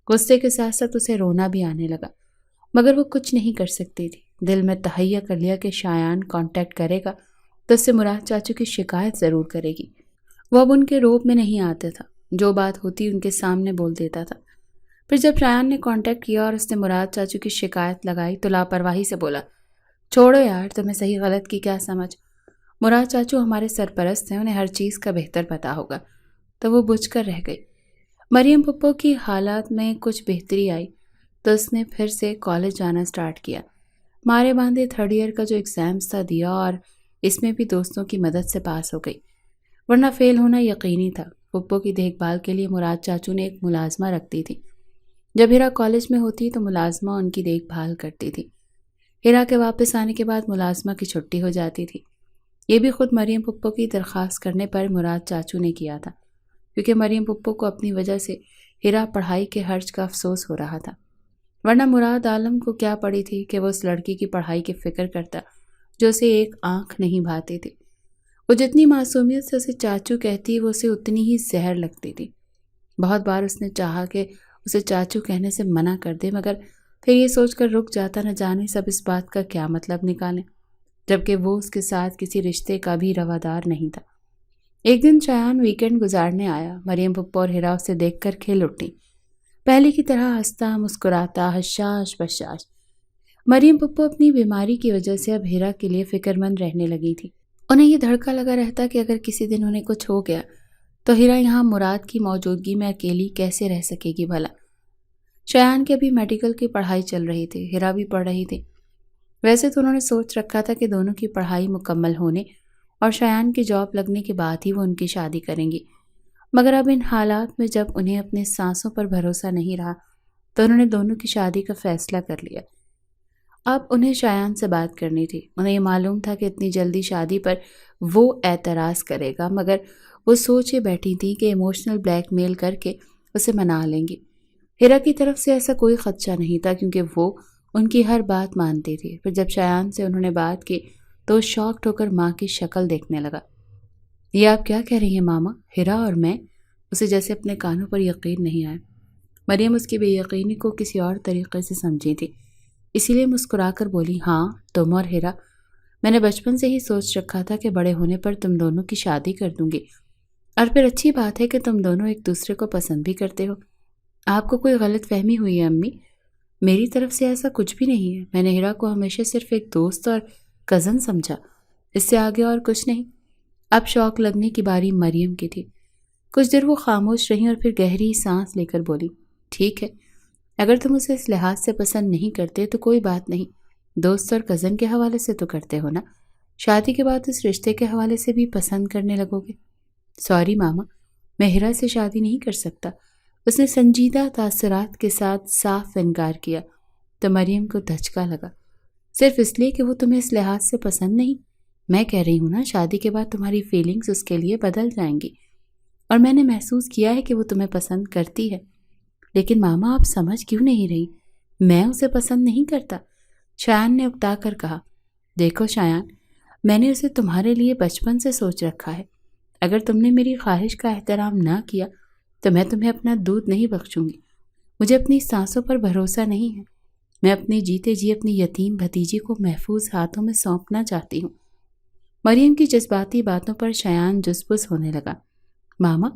[SPEAKER 1] غصے کے ساتھ ساتھ اسے رونا بھی آنے لگا، مگر وہ کچھ نہیں کر سکتی تھی۔ دل میں تہیہ کر لیا کہ شایان کانٹیکٹ کرے گا تو اس سے مراد چاچو کی شکایت ضرور کرے گی۔ وہ اب ان کے روب میں نہیں آتا تھا، جو بات ہوتی ان کے سامنے بول دیتا تھا۔ پھر جب شایان نے کانٹیکٹ کیا اور اس نے مراد چاچو کی شکایت لگائی تو لاپرواہی سے بولا، چھوڑو یار، تمہیں صحیح غلط کی کیا سمجھ، مراد چاچو ہمارے سرپرست ہیں، انہیں ہر چیز کا بہتر پتا ہوگا۔ تو وہ بجھ کر رہ گئی۔ مریم پھپھو کی حالات میں کچھ بہتری آئی تو اس نے پھر سے کالج جانا سٹارٹ کیا۔ مارے باندھے تھرڈ ایئر کا جو ایگزامز تھا دیا اور اس میں بھی دوستوں کی مدد سے پاس ہو گئی، ورنہ فیل ہونا یقینی تھا۔ پھپھو کی دیکھ بھال کے لیے مراد چاچو نے ایک ملازمہ رکھتی تھی۔ جب ہیرا کالج میں ہوتی تو ملازمہ ان کی دیکھ بھال کرتی تھی۔ ہیرا کے واپس آنے کے بعد ملازمہ کی چھٹی ہو جاتی تھی۔ یہ بھی خود مریم پھپھو کی درخواست کرنے پر مراد چاچو نے کیا تھا، کیونکہ مریم پھپھو کو اپنی وجہ سے ہیرا پڑھائی کے خرچ کا افسوس ہو رہا تھا، ورنہ مراد عالم کو کیا پڑی تھی کہ وہ اس لڑکی کی پڑھائی کی فکر کرتا جو اسے ایک آنکھ نہیں بھاتی تھی۔ وہ جتنی معصومیت سے اسے چاچو کہتی وہ اسے اتنی ہی زہر لگتی تھی۔ بہت بار اس نے چاہا کہ اسے چاچو کہنے سے منع کر دے، مگر پھر یہ سوچ کر رک جاتا نہ جانے سب اس بات کا کیا مطلب نکالیں، جبکہ وہ اس کے ساتھ کسی رشتے کا بھی روادار نہیں تھا۔ ایک دن شایان ویکینڈ گزارنے آیا۔ مریم پھپھو اور ہیرا اسے دیکھ کر کھل اٹھی، پہلے کی طرح ہنستا مسکراتا حشاش بشاش۔ مریم پھپھو اپنی بیماری کی وجہ سے اب ہیرا کے لیے فکر مند رہنے لگی تھی۔ انہیں یہ دھڑکا لگا رہتا کہ اگر کسی دن انہیں کچھ ہو گیا تو ہیرا یہاں مراد کی موجودگی میں اکیلی کیسے رہ سکے گی بھلا۔ شایان کی ابھی میڈیکل کی پڑھائی چل رہی تھی، ہیرا بھی پڑھ رہی تھی۔ ویسے تو انہوں نے سوچ رکھا تھا کہ دونوں کی پڑھائی مکمل ہونے اور شایان کی جاب لگنے کے بعد ہی وہ ان کی شادی کریں گی، مگر اب ان حالات میں جب انہیں اپنے سانسوں پر بھروسہ نہیں رہا تو انہوں نے دونوں کی شادی کا فیصلہ کر لیا۔ اب انہیں شایان سے بات کرنی تھی۔ انہیں یہ معلوم تھا کہ اتنی جلدی شادی پر وہ اعتراض کرے گا، مگر وہ سوچے بیٹھی تھی کہ ایموشنل بلیک میل کر کے اسے منا لیں گی۔ ہیرا کی طرف سے ایسا کوئی خدشہ نہیں تھا کیونکہ وہ ان کی ہر بات مانتی تھی۔ پھر جب شایان سے انہوں نے بات کی تو شاکڈ ہو کر ماں کی شکل دیکھنے لگا۔ یہ آپ کیا کہہ رہی ہیں ماما؟ ہیرا اور میں؟ اسے جیسے اپنے کانوں پر یقین نہیں آیا۔ مریم اس کی بے یقینی کو کسی اور طریقے سے سمجھی تھی، اسی لیے مسکرا کر بولی، ہاں تم اور ہیرا، میں نے بچپن سے ہی سوچ رکھا تھا کہ بڑے ہونے پر تم دونوں کی شادی کر دوں گی، اور پھر اچھی بات ہے کہ تم دونوں ایک دوسرے کو پسند بھی کرتے ہو۔ آپ کو کوئی غلط فہمی ہوئی ہے امی؟ میری طرف سے ایسا کچھ بھی نہیں ہے، میں نے ہیرا کو ہمیشہ صرف ایک دوست اور کزن سمجھا، اس سے آگے اور کچھ نہیں۔ اب شوق لگنے کی باری مریم کی تھی۔ کچھ دیر وہ خاموش رہیں اور پھر گہری سانس لے کر بولی، ٹھیک ہے، اگر تم اسے اس لحاظ سے پسند نہیں کرتے تو کوئی بات نہیں، دوست اور کزن کے حوالے سے تو کرتے ہو نا، شادی کے بعد اس رشتے کے حوالے سے بھی پسند کرنے لگو گے؟ سوری ماما، میں ہیرا سے شادی نہیں کر سکتا، اس نے سنجیدہ تاثرات کے ساتھ صاف انکار کیا تو مریم کو دھچکا لگا۔ صرف اس لیے کہ وہ تمہیں اس لحاظ سے پسند نہیں؟ میں کہہ رہی ہوں نا، شادی کے بعد تمہاری فیلنگز اس کے لیے بدل جائیں گی، اور میں نے محسوس کیا ہے کہ وہ تمہیں پسند کرتی ہے۔ لیکن ماما، آپ سمجھ کیوں نہیں رہی؟ میں اسے پسند نہیں کرتا، شایان نے اکتا کر کہا۔ دیکھو شایان، میں نے اسے تمہارے لیے بچپن سے سوچ رکھا ہے۔ اگر تم نے میری خواہش کا احترام نہ کیا تو میں تمہیں اپنا دودھ نہیں بخشوں گی۔ مجھے اپنی سانسوں پر بھروسہ نہیں ہے۔ میں اپنی جیتے جی اپنی یتیم بھتیجی کو محفوظ ہاتھوں میں سونپنا چاہتی ہوں۔ مریم کی جذباتی باتوں پر شایان جزبز ہونے لگا۔ ماما،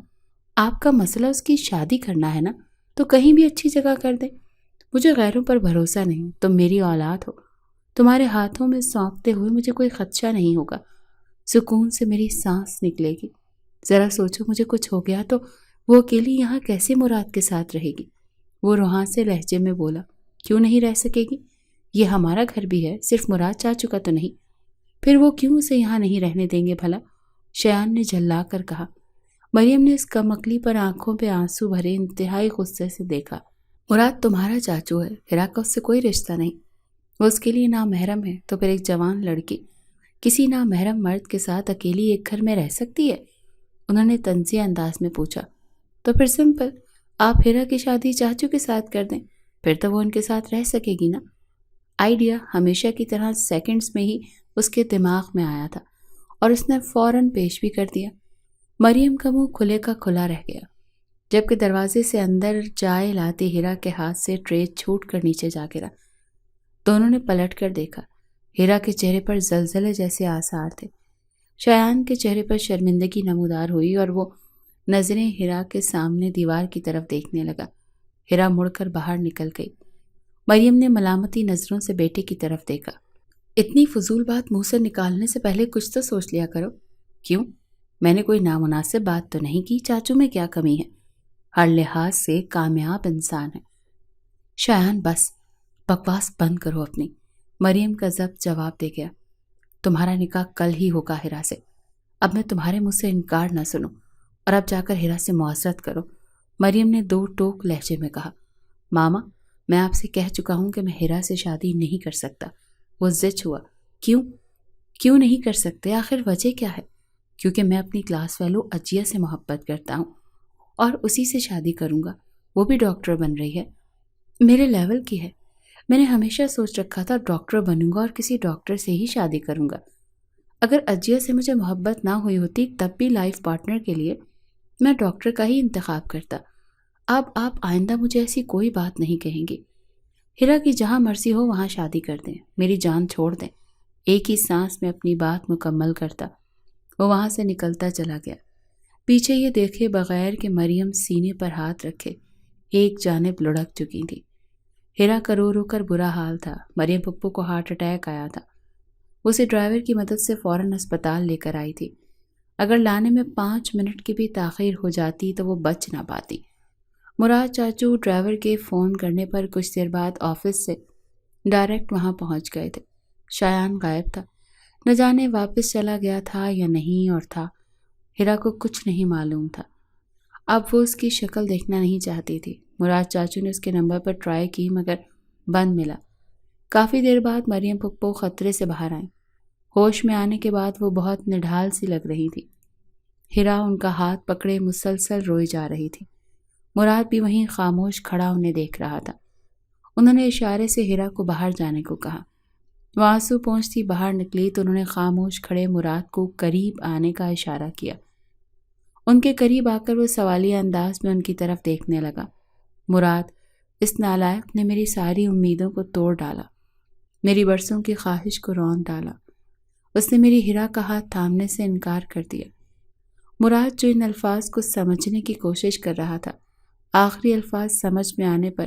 [SPEAKER 1] آپ کا مسئلہ اس کی شادی کرنا ہے نا، تو کہیں بھی اچھی جگہ کر دیں۔ مجھے غیروں پر بھروسہ نہیں، تم میری اولاد ہو، تمہارے ہاتھوں میں سونپتے ہوئے مجھے کوئی خدشہ نہیں ہوگا، سکون سے میری سانس نکلے گی۔ ذرا سوچو، مجھے کچھ ہو گیا تو وہ اکیلی یہاں کیسے مراد کے ساتھ رہے گی؟ وہ روحاں سے لہجے میں بولا۔ کیوں نہیں رہ سکے گی؟ یہ ہمارا گھر بھی ہے، صرف مراد چاچو کا تو نہیں۔ پھر وہ کیوں اسے یہاں نہیں رہنے دیں گے بھلا؟ شایان نے جھلا کر کہا۔ مریم نے اس کم عقلی پر آنکھوں پہ آنسو بھرے انتہائی غصے سے دیکھا۔ مراد تمہارا چاچو ہے، ہیرا کا اس سے کوئی رشتہ نہیں۔ وہ اس کے لیے نامحرم ہے، تو پھر ایک جوان لڑکی کسی نامحرم مرد کے ساتھ اکیلی ایک گھر میں رہ سکتی ہے؟ انہوں نے طنزیہ انداز میں پوچھا۔ تو پھر سمپل، آپ ہیرا کی شادی چاچو کے ساتھ کر دیں، پھر تو وہ ان کے ساتھ رہ سکے گی نا۔ آئیڈیا ہمیشہ کی طرح سیکنڈز میں ہی اس کے دماغ میں آیا تھا اور اس نے فوراً پیش بھی کر دیا۔ مریم کا منہ کھلے کا کھلا رہ گیا، جبکہ دروازے سے اندر چائے لاتے ہیرا کے ہاتھ سے ٹرے چھوٹ کر نیچے جا گرا۔ دونوں نے پلٹ کر دیکھا۔ ہیرا کے چہرے پر زلزلے جیسے آثار تھے۔ شایان کے چہرے پر شرمندگی نمودار ہوئی اور وہ نظریں ہیرا کے سامنے دیوار کی طرف دیکھنے لگا۔ ہیرا مڑ کر باہر نکل گئی۔ مریم نے ملامتی نظروں سے بیٹے کی طرف دیکھا۔ اتنی فضول بات منہ سے نکالنے سے پہلے کچھ تو سوچ لیا کرو۔ کیوں؟ میں نے کوئی نامناسب بات تو نہیں کی، چاچو میں کیا کمی ہے؟ ہر لحاظ سے کامیاب انسان ہے۔ شایان، بس بکواس بند کرو اپنی، مریم کا ضبط جواب دے گیا۔ تمہارا نکاح کل ہی ہوگا ہیرا سے، اب میں تمہارے منہ سے انکار نہ سنوں، اور اب جا کر ہیرا سے معذرت کرو، مریم نے دو ٹوک لہجے میں کہا۔ ماما، میں آپ سے کہہ چکا ہوں کہ میں ہیرا سے شادی نہیں کر سکتا۔ وہ زچ ہوا۔ کیوں نہیں کر سکتے؟ آخر وجہ کیا ہے؟ کیونکہ میں اپنی کلاس فیلو اجیا سے محبت کرتا ہوں اور اسی سے شادی کروں گا، وہ بھی ڈاکٹر بن رہی ہے، میرے لیول کی ہے۔ میں نے ہمیشہ سوچ رکھا تھا ڈاکٹر بنوں گا اور کسی ڈاکٹر سے ہی شادی کروں گا۔ اگر اجیا سے مجھے محبت نہ ہوئی ہوتی تب بھی لائف پارٹنر کے لیے میں ڈاکٹر کا ہی انتخاب کرتا۔ اب آپ آئندہ مجھے ایسی کوئی بات نہیں کہیں گی۔ ہیرا کی جہاں مرضی ہو وہاں شادی کر دیں، میری جان چھوڑ دیں۔ ایک ہی سانس میں اپنی بات مکمل کرتا وہ وہاں سے نکلتا چلا گیا، پیچھے یہ دیکھے بغیر کہ مریم سینے پر ہاتھ رکھے ایک جانب لڑک چکی تھی۔ ہیرا کا رو رو کر برا حال تھا۔ مریم پپو کو ہارٹ اٹیک آیا تھا۔ وہ اسے ڈرائیور کی مدد سے فوراً اسپتال لے کر آئی تھی۔ اگر لانے میں 5 منٹ کی بھی تاخیر ہو جاتی تو وہ بچ نہ پاتی۔ مراد چاچو ڈرائیور کے فون کرنے پر کچھ دیر بعد آفس سے ڈائریکٹ وہاں پہنچ گئے تھے۔ شایان غائب تھا، نہ جانے واپس چلا گیا تھا یا نہیں، اور تھا ہیرا کو کچھ نہیں معلوم تھا۔ اب وہ اس کی شکل دیکھنا نہیں چاہتی تھی۔ مراد چاچو نے اس کے نمبر پر ٹرائی کی مگر بند ملا۔ کافی دیر بعد مریم پپو خطرے سے باہر آئیں۔ ہوش میں آنے کے بعد وہ بہت نڈھال سی لگ رہی تھی۔ ہیرا ان کا ہاتھ پکڑے مسلسل روئی جا رہی تھی۔ مراد بھی وہیں خاموش کھڑا انہیں دیکھ رہا تھا۔ انہوں نے اشارے سے ہیرا کو باہر جانے کو کہا۔ وہ آنسو پونچھتی باہر نکلی تو انہوں نے خاموش کھڑے مراد کو قریب آنے کا اشارہ کیا۔ ان کے قریب آ کر وہ سوالیہ انداز میں ان کی طرف دیکھنے لگا۔ مراد، اس نالائق نے میری ساری امیدوں کو توڑ ڈالا، میری برسوں کی خواہش کو رون ڈالا۔ اس نے میری ہیرا کا ہاتھ تھامنے سے انکار کر دیا۔ مراد جو ان الفاظ کو سمجھنے کی کوشش کر رہا تھا، آخری الفاظ سمجھ میں آنے پر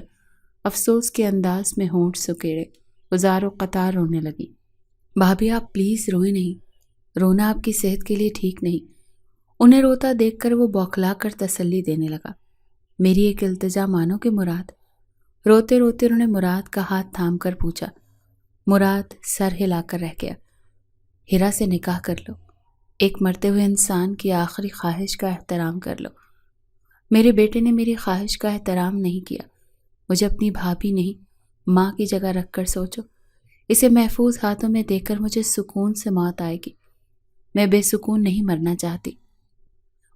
[SPEAKER 1] افسوس کے انداز میں ہونٹ سکیڑے وہ زار و قطار رونے لگی۔ بھابھی، آپ پلیز روئے نہیں، رونا آپ کی صحت کے لیے ٹھیک نہیں۔ انہیں روتا دیکھ کر وہ بوکھلا کر تسلی دینے لگا۔ میری ایک التجا مانو کہ مراد۔ روتے روتے انہوں نے مراد کا ہاتھ تھام کر پوچھا۔ مراد سر ہلا کر رہ گیا۔ ہیرا سے نکاح کر لو، ایک مرتے ہوئے انسان کی آخری خواہش کا احترام کر لو۔ میرے بیٹے نے میری خواہش کا احترام نہیں کیا۔ مجھے اپنی بھابھی نہیں، ماں کی جگہ رکھ کر سوچو۔ اسے محفوظ ہاتھوں میں دیکھ کر مجھے سکون سے موت آئے گی۔ میں بے سکون نہیں مرنا چاہتی۔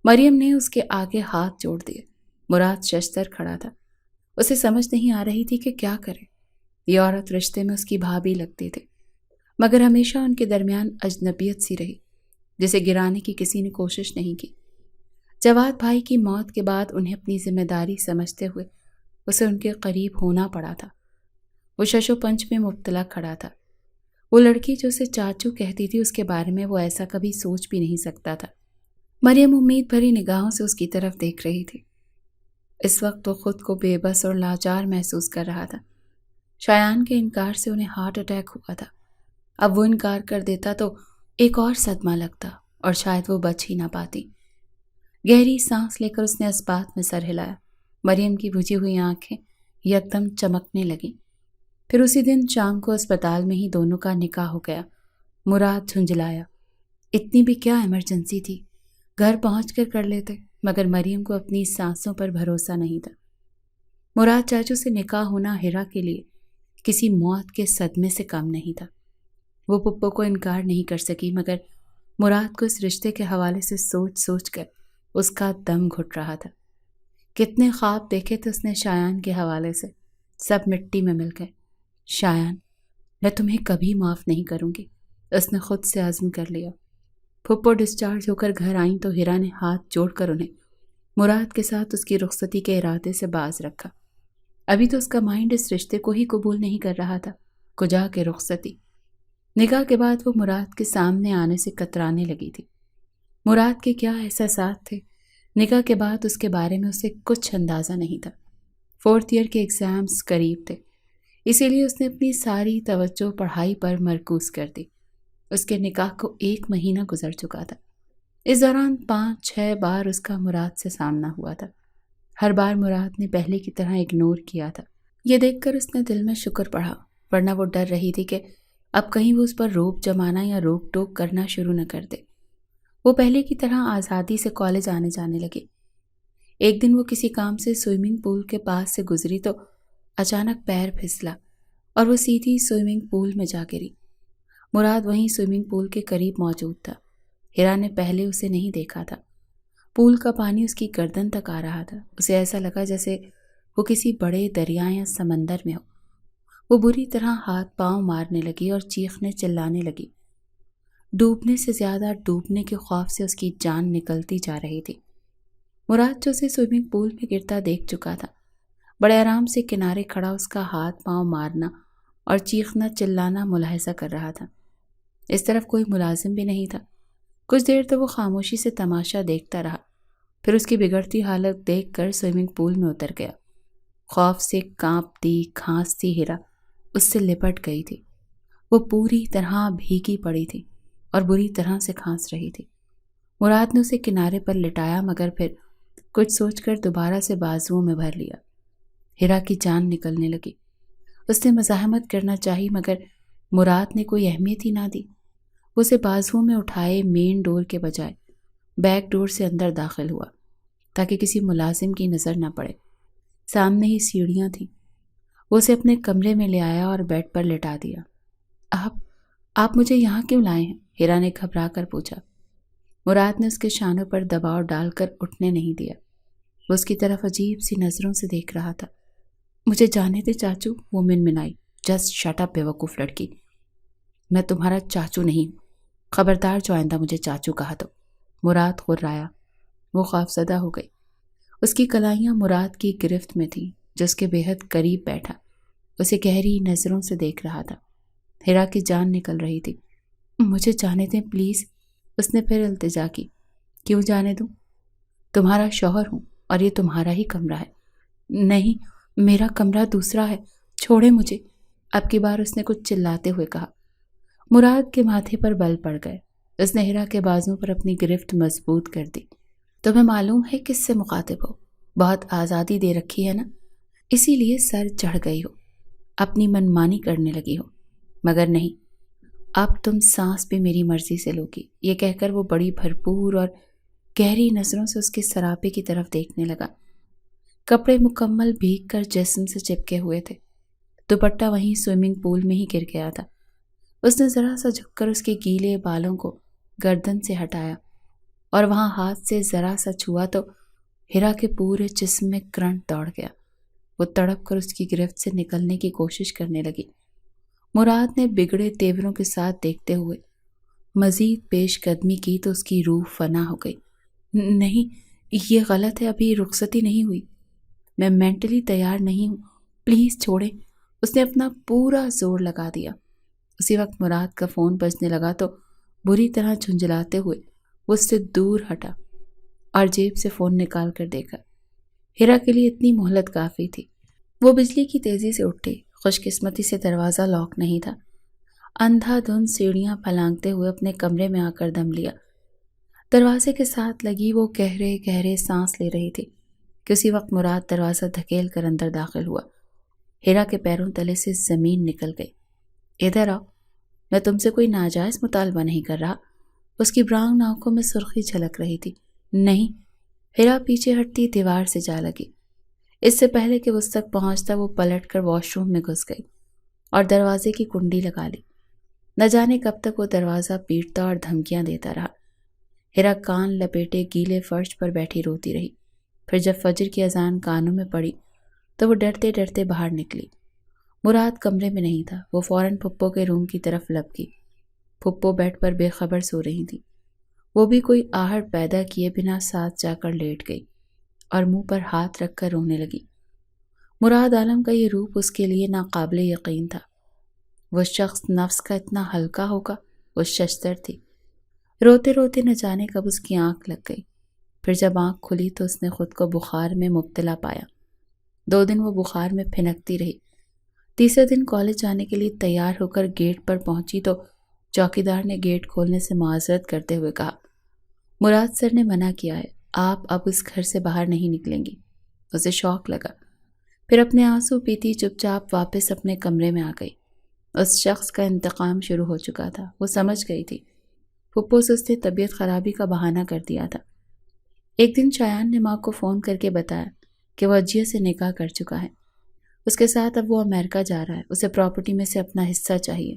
[SPEAKER 1] مریم نے اس کے آگے ہاتھ جوڑ دیے۔ مراد ششدر کھڑا تھا۔ اسے سمجھ نہیں آ رہی تھی کہ کیا کرے۔ یہ عورت رشتے میں اس کی بھابھی لگتی تھی، مگر ہمیشہ ان کے درمیان اجنبیت سی رہی جسے گرانے کی کسی نے کوشش نہیں کی۔ جواد بھائی کی موت کے بعد انہیں اپنی ذمہ داری سمجھتے ہوئے اسے ان کے قریب ہونا پڑا تھا۔ وہ شش و پنج میں مبتلا کھڑا تھا۔ وہ لڑکی جو اسے چاچو کہتی تھی، اس کے بارے میں وہ ایسا کبھی سوچ بھی نہیں سکتا تھا۔ مریم امید بھری نگاہوں سے اس کی طرف دیکھ رہی تھی۔ اس وقت وہ خود کو بے بس اور لاچار محسوس کر رہا تھا۔ شایان کے انکار سے انہیں ہارٹ اٹیک ہوا تھا۔ اب وہ انکار کر دیتا تو ایک اور صدمہ لگتا اور شاید وہ بچ ہی نہ پاتی۔ گہری سانس لے کر اس نے اس بات میں سر ہلایا۔ مریم کی بجھی ہوئی آنکھیں یکدم چمکنے لگیں۔ پھر اسی دن شام کو اسپتال میں ہی دونوں کا نکاح ہو گیا۔ مراد جھنجھلایا۔ اتنی بھی کیا ایمرجنسی تھی، گھر پہنچ کر لیتے، مگر مریم کو اپنی سانسوں پر بھروسہ نہیں تھا۔ مراد چاچو سے نکاح ہونا ہیرا کے لیے کسی موت کے صدمے سے کم نہیں تھا۔ وہ پپو کو انکار نہیں کر سکی، مگر مراد کو اس رشتے کے حوالے سے سوچ سوچ کر اس کا دم گھٹ رہا تھا۔ کتنے خواب دیکھے تھے اس نے شایان کے حوالے سے، سب مٹی میں مل گئے۔ شایان، میں تمہیں کبھی معاف نہیں کروں گی، اس نے خود سے عزم کر لیا۔ پھپھو ڈسچارج ہو کر گھر آئیں تو ہیرا نے ہاتھ جوڑ کر انہیں مراد کے ساتھ اس کی رخصتی کے ارادے سے باز رکھا۔ ابھی تو اس کا مائنڈ اس رشتے کو ہی قبول نہیں کر رہا تھا، کجا کے رخصتی۔ نکاح کے بعد وہ مراد کے سامنے آنے سے کترانے لگی تھی۔ مراد کے کیا احساسات تھے، نکاح کے بعد اس کے بارے میں اسے کچھ اندازہ نہیں تھا۔ 4th ایئر کے ایگزامز قریب تھے، اسی لیے اس نے اپنی ساری توجہ پڑھائی پر مرکوز کر دی۔ اس کے نکاح کو 1 مہینہ گزر چکا تھا۔ اس دوران 5-6 بار اس کا مراد سے سامنا ہوا تھا۔ ہر بار مراد نے پہلے کی طرح اگنور کیا تھا۔ یہ دیکھ کر اس نے دل میں شکر پڑھا، ورنہ وہ ڈر رہی تھی کہ اب کہیں وہ اس پر روپ جمانا یا روک ٹوک کرنا شروع نہ کر دے۔ وہ پہلے کی طرح آزادی سے کالج آنے جانے لگے۔ ایک دن وہ کسی کام سے سوئمنگ پول کے پاس سے گزری تو اچانک پیر پھسلا اور وہ سیدھی سوئمنگ پول میں جا گری۔ مراد وہیں سوئمنگ پول کے قریب موجود تھا۔ ہیرا نے پہلے اسے نہیں دیکھا تھا۔ پول کا پانی اس کی گردن تک آ رہا تھا۔ اسے ایسا لگا جیسے وہ کسی بڑے دریا یا سمندر میں ہو۔ وہ بری طرح ہاتھ پاؤں مارنے لگی اور چیخنے چلانے لگی۔ ڈوبنے سے زیادہ ڈوبنے کے خوف سے اس کی جان نکلتی جا رہی تھی۔ مراد جو اسے سوئمنگ پول میں گرتا دیکھ چکا تھا، بڑے آرام سے کنارے کھڑا اس کا ہاتھ پاؤں مارنا اور چیخنا چلانا ملاحظہ کر رہا تھا۔ اس طرف کوئی ملازم بھی نہیں تھا۔ کچھ دیر تو وہ خاموشی سے تماشا دیکھتا رہا، پھر اس کی بگڑتی حالت دیکھ کر سوئمنگ پول میں اتر گیا۔ خوف سے کانپتی کھانستی ہیرا اس سے لپٹ گئی تھی۔ وہ پوری طرح بھیگی پڑی تھی اور بری طرح سے کھانس رہی تھی۔ مراد نے اسے کنارے پر لٹایا، مگر پھر کچھ سوچ کر دوبارہ سے بازوؤں میں بھر لیا۔ ہیرا کی جان نکلنے لگی۔ اس نے مزاحمت کرنا چاہی، مگر مراد نے کوئی اہمیت ہی نہ دی۔ وہ اسے بازوؤں میں اٹھائے مین ڈور کے بجائے بیک ڈور سے اندر داخل ہوا تاکہ کسی ملازم کی نظر نہ پڑے۔ سامنے ہی سیڑھیاں تھیں۔ وہ اسے اپنے کمرے میں لے آیا اور بیڈ پر لٹا دیا۔ آپ مجھے یہاں کیوں لائے ہیں؟ ہیرا نے گھبرا کر پوچھا۔ مراد نے اس کے شانوں پر دباؤ ڈال کر اٹھنے نہیں دیا۔ وہ اس کی طرف عجیب سی نظروں سے دیکھ رہا تھا۔ مجھے جانے دے چاچو، وہ منمنائی۔ جسٹ شٹ اپ بیوقوف لڑکی، میں تمہارا چاچو نہیں ہوں، خبردار جو آئندہ مجھے چاچو کہا تو۔ مراد غرایا۔ وہ خوفزدہ ہو گئی۔ اس کی کلائیاں مراد کی گرفت میں تھیں جو اس کے بے حد قریب بیٹھا اسے گہری نظروں سے دیکھ رہا تھا۔ ہیرا کی جان نکل رہی تھی۔ مجھے جانے دیں پلیز، اس نے پھر التجا کی۔ کیوں جانے دوں؟ تمہارا شوہر ہوں اور یہ تمہارا ہی کمرہ ہے۔ نہیں، میرا کمرہ دوسرا ہے، چھوڑے مجھے، اب کی بار اس نے کچھ چلاتے ہوئے کہا۔ مراد کے ماتھے پر بل پڑ گئے۔ اس نے ہیرا کے بازوں پر اپنی گرفت مضبوط کر دی۔ تمہیں معلوم ہے کس سے مخاطب ہو، بہت آزادی دے رکھی ہے نا، اسی لیے سر چڑھ گئی ہو، اپنی منمانی کرنے لگی ہو۔ مگر نہیں، اب تم سانس بھی میری مرضی سے لوگی۔ یہ کہہ کر وہ بڑی بھرپور اور گہری نظروں سے اس کے سراپے کی طرف دیکھنے لگا۔ کپڑے مکمل بھیگ کر جسم سے چپکے ہوئے تھے۔ دوپٹہ وہیں سوئمنگ پول میں ہی گر گیا تھا۔ اس نے ذرا سا جھک کر اس کے گیلے بالوں کو گردن سے ہٹایا اور وہاں ہاتھ سے ذرا سا چھوا تو ہیرا کے پورے جسم میں کرنٹ دوڑ گیا۔ وہ تڑپ کر اس کی گرفت سے نکلنے کی کوشش کرنے لگی۔ مراد نے بگڑے تیوروں کے ساتھ دیکھتے ہوئے مزید پیش قدمی کی تو اس کی روح فنا ہو گئی۔ نہیں، یہ غلط ہے، ابھی رخصتی نہیں ہوئی، میں مینٹلی تیار نہیں ہوں، پلیز چھوڑیں۔ اس نے اپنا پورا زور لگا دیا۔ اسی وقت مراد کا فون بجنے لگا تو بری طرح جھنجھلاتے ہوئے وہ اس سے دور ہٹا اور جیب سے فون نکال کر دیکھا۔ ہیرا کے لیے اتنی مہلت کافی تھی۔ وہ بجلی کی تیزی سے اٹھی۔ خوش قسمتی سے دروازہ لاک نہیں تھا۔ اندھا دھند سیڑھیاں پھلانگتے ہوئے اپنے کمرے میں آ کر دم لیا۔ دروازے کے ساتھ لگی وہ گہرے گہرے سانس لے رہی تھی کہ اسی وقت مراد دروازہ دھکیل کر اندر داخل ہوا۔ ہیرا کے پیروں تلے سے زمین نکل گئی۔ ادھر آؤ، میں تم سے کوئی ناجائز مطالبہ نہیں کر رہا۔ اس کی براؤن آنکھوں میں سرخی جھلک رہی تھی۔ نہیں۔ ہیرا پیچھے ہٹتی دیوار سے جا لگی۔ اس سے پہلے کہ اس تک پہنچتا وہ پلٹ کر واش روم میں گھس گئی اور دروازے کی کنڈی لگا لی۔ نہ جانے کب تک وہ دروازہ پیٹتا اور دھمکیاں دیتا رہا۔ ہیرا کان لپیٹے گیلے فرش پر بیٹھی روتی رہی۔ پھر جب فجر کی اذان کانوں میں پڑی تو وہ ڈرتے ڈرتے باہر نکلی۔ مراد کمرے میں نہیں تھا۔ وہ فوراً پھپھو کے روم کی طرف لپ گئی۔ پھپھو بیڈ پر بے خبر سو رہی تھی۔ وہ بھی کوئی آہٹ پیدا کیے بنا ساتھ جا کر لیٹ گئی اور منہ پر ہاتھ رکھ کر رونے لگی۔ مراد عالم کا یہ روپ اس کے لیے ناقابل یقین تھا۔ وہ شخص نفس کا اتنا ہلکا ہوگا، وہ ششدر تھی۔ روتے روتے نہ جانے کب اس کی آنکھ لگ گئی۔ پھر جب آنکھ کھلی تو اس نے خود کو بخار میں مبتلا پایا۔ 2 دن وہ بخار میں پھنکتی رہی۔ تیسرے دن کالج جانے کے لیے تیار ہو کر گیٹ پر پہنچی تو چوکیدار نے گیٹ کھولنے سے معذرت کرتے ہوئے کہا، مراد سر نے منع کیا ہے، آپ اب اس گھر سے باہر نہیں نکلیں گی۔ اسے شوق لگا۔ پھر اپنے آنسو پیتی چپ چاپ واپس اپنے کمرے میں آ گئی۔ اس شخص کا انتقام شروع ہو چکا تھا۔ وہ سمجھ گئی تھی۔ پھپھو سے اس نے طبیعت خرابی کا بہانہ کر دیا تھا۔ ایک دن شایان نے ماں کو فون کر کے بتایا کہ وہ اجیہ سے نکاح کر چکا ہے۔ اس کے ساتھ اب وہ امریکہ جا رہا ہے۔ اسے پراپرٹی میں سے اپنا حصہ چاہیے۔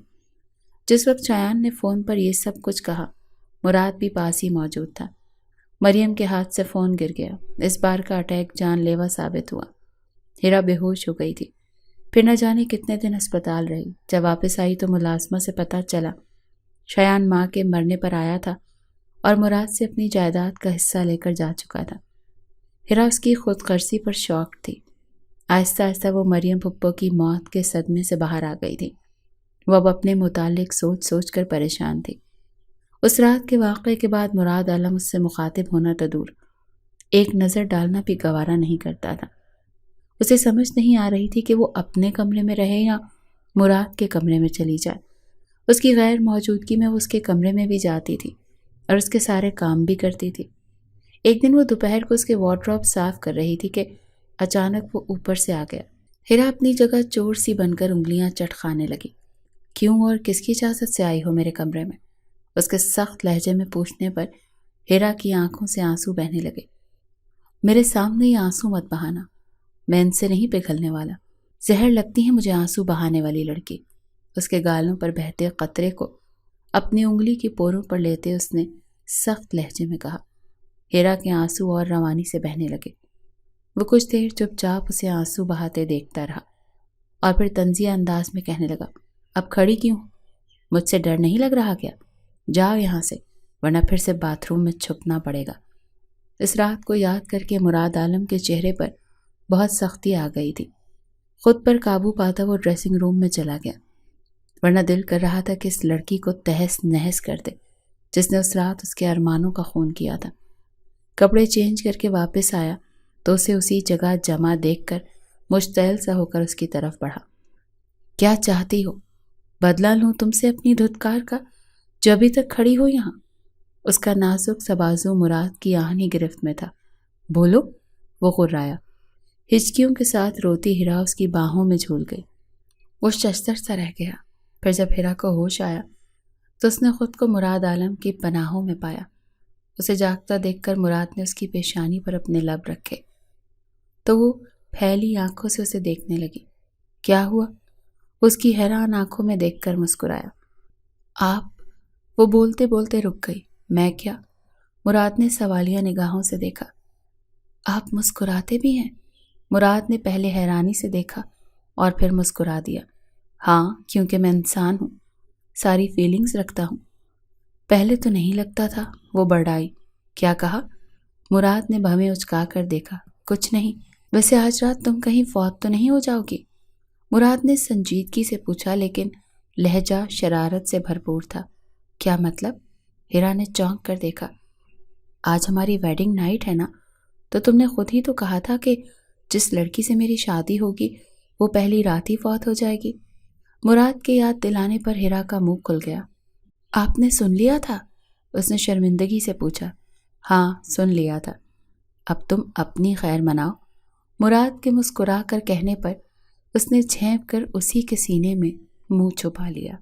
[SPEAKER 1] جس وقت شایان نے فون پر یہ سب کچھ کہا، مراد بھی پاس ہی موجود تھا۔ مریم کے ہاتھ سے فون گر گیا۔ اس بار کا اٹیک جان لیوا ثابت ہوا۔ ہیرا بے ہوش ہو گئی تھی۔ پھر نہ جانے کتنے دن اسپتال رہی۔ جب واپس آئی تو ملازمہ سے پتہ چلا شایان ماں کے مرنے پر آیا تھا اور مراد سے اپنی جائیداد کا حصہ لے کر جا چکا تھا۔ ہیرا اس کی خود غرضی پر شوق تھی۔ آہستہ آہستہ وہ مریم پھپھو کی موت کے صدمے سے باہر آ گئی تھی۔ وہ اب اپنے متعلق سوچ سوچ کر پریشان تھی۔ اس رات کے واقعے کے بعد مراد عالم اس سے مخاطب ہونا تو دور، ایک نظر ڈالنا بھی گوارا نہیں کرتا تھا۔ اسے سمجھ نہیں آ رہی تھی کہ وہ اپنے کمرے میں رہے یا مراد کے کمرے میں چلی جائے۔ اس کی غیر موجودگی میں وہ اس کے کمرے میں بھی جاتی تھی اور اس کے سارے کام بھی کرتی تھی۔ ایک دن وہ دوپہر کو اس کے وارڈروب صاف کر رہی تھی کہ اچانک وہ اوپر سے آ گیا۔ ہیرا اپنی جگہ چور سی بن کر انگلیاں چٹ کھانے لگی۔ کیوں اور کس کی اجازت سے آئی ہو میرے کمرے میں؟ اس کے سخت لہجے میں پوچھنے پر ہیرا کی آنکھوں سے آنسو بہنے لگے۔ میرے سامنے یہ آنسو مت بہانا، میں ان سے نہیں پگھلنے والا۔ زہر لگتی ہے مجھے آنسو بہانے والی لڑکی۔ اس کے گالوں پر بہتے قطرے کو اپنی انگلی کی پوروں پر لیتے اس نے سخت لہجے میں کہا۔ ہیرا کے آنسو اور روانی سے بہنے لگے۔ وہ کچھ دیر چپ چاپ اسے آنسو بہاتے دیکھتا رہا اور پھر طنزیہ انداز میں کہنے لگا، اب کھڑی کیوں؟ مجھ سے ڈر نہیں لگ رہا کیا؟ جاؤ یہاں سے، ورنہ پھر سے باتھ روم میں چھپنا پڑے گا۔ اس رات کو یاد کر کے مراد عالم کے چہرے پر بہت سختی آ گئی تھی۔ خود پر قابو پاتا وہ ڈریسنگ روم میں چلا گیا، ورنہ دل کر رہا تھا کہ اس لڑکی کو تہس نہس کر دے جس نے اس رات اس کے ارمانوں کا خون کیا تھا۔ کپڑے چینج کر کے واپس آیا تو اسے اسی جگہ جمع دیکھ کر مشتعل سا ہو کر اس کی طرف بڑھا۔ کیا چاہتی ہو؟ بدلہ لوں تم سے اپنی دھتکار کا جو ابھی تک کھڑی ہو یہاں؟ اس کا نازک سا بازو مراد کی آہنی گرفت میں تھا۔ بولو، وہ غرایا۔ ہچکیوں کے ساتھ روتی ہیرا اس کی باہوں میں جھول گئی۔ وہ ششدر سا رہ گیا۔ پھر جب ہیرا کو ہوش آیا تو اس نے خود کو مراد عالم کی پناہوں میں پایا۔ اسے جاگتا دیکھ کر مراد نے اس کی پیشانی پر اپنے لب رکھے۔ تو وہ پھیلی آنکھوں سے اسے دیکھنے لگی۔ کیا ہوا؟ اس کی حیران آنکھوں میں دیکھ کر مسکرایا۔ آپ؟ وہ بولتے بولتے رک گئی۔ میں کیا؟ مراد نے سوالیہ نگاہوں سے دیکھا۔ آپ مسکراتے بھی ہیں؟ مراد نے پہلے حیرانی سے دیکھا اور پھر مسکرا دیا۔ ہاں، کیونکہ میں انسان ہوں، ساری فیلنگز رکھتا ہوں۔ پہلے تو نہیں لگتا تھا، وہ بڑھائی۔ کیا کہا؟ مراد نے بھویں اچکا کر دیکھا۔ کچھ نہیں، ویسے آج رات تم کہیں فوت تو نہیں ہو جاؤ گی؟ مراد نے سنجیدگی سے پوچھا، لیکن لہجہ شرارت سے بھرپور تھا۔ کیا مطلب؟ ہیرا نے چونک کر دیکھا۔ آج ہماری ویڈنگ نائٹ ہے نا، تو تم نے خود ہی تو کہا تھا کہ جس لڑکی سے میری شادی ہوگی وہ پہلی رات ہی فوت ہو جائے گی۔ مراد کے یاد دلانے پر ہیرا کا منہ کھل گیا۔ آپ نے سن لیا تھا؟ اس نے شرمندگی سے پوچھا۔ ہاں، سن لیا تھا۔ اب تم اپنی خیر مناؤ۔ مراد کے مسکرا کر کہنے پر اس نے جھینپ کر اسی کے سینے میں منہ چھپا لیا۔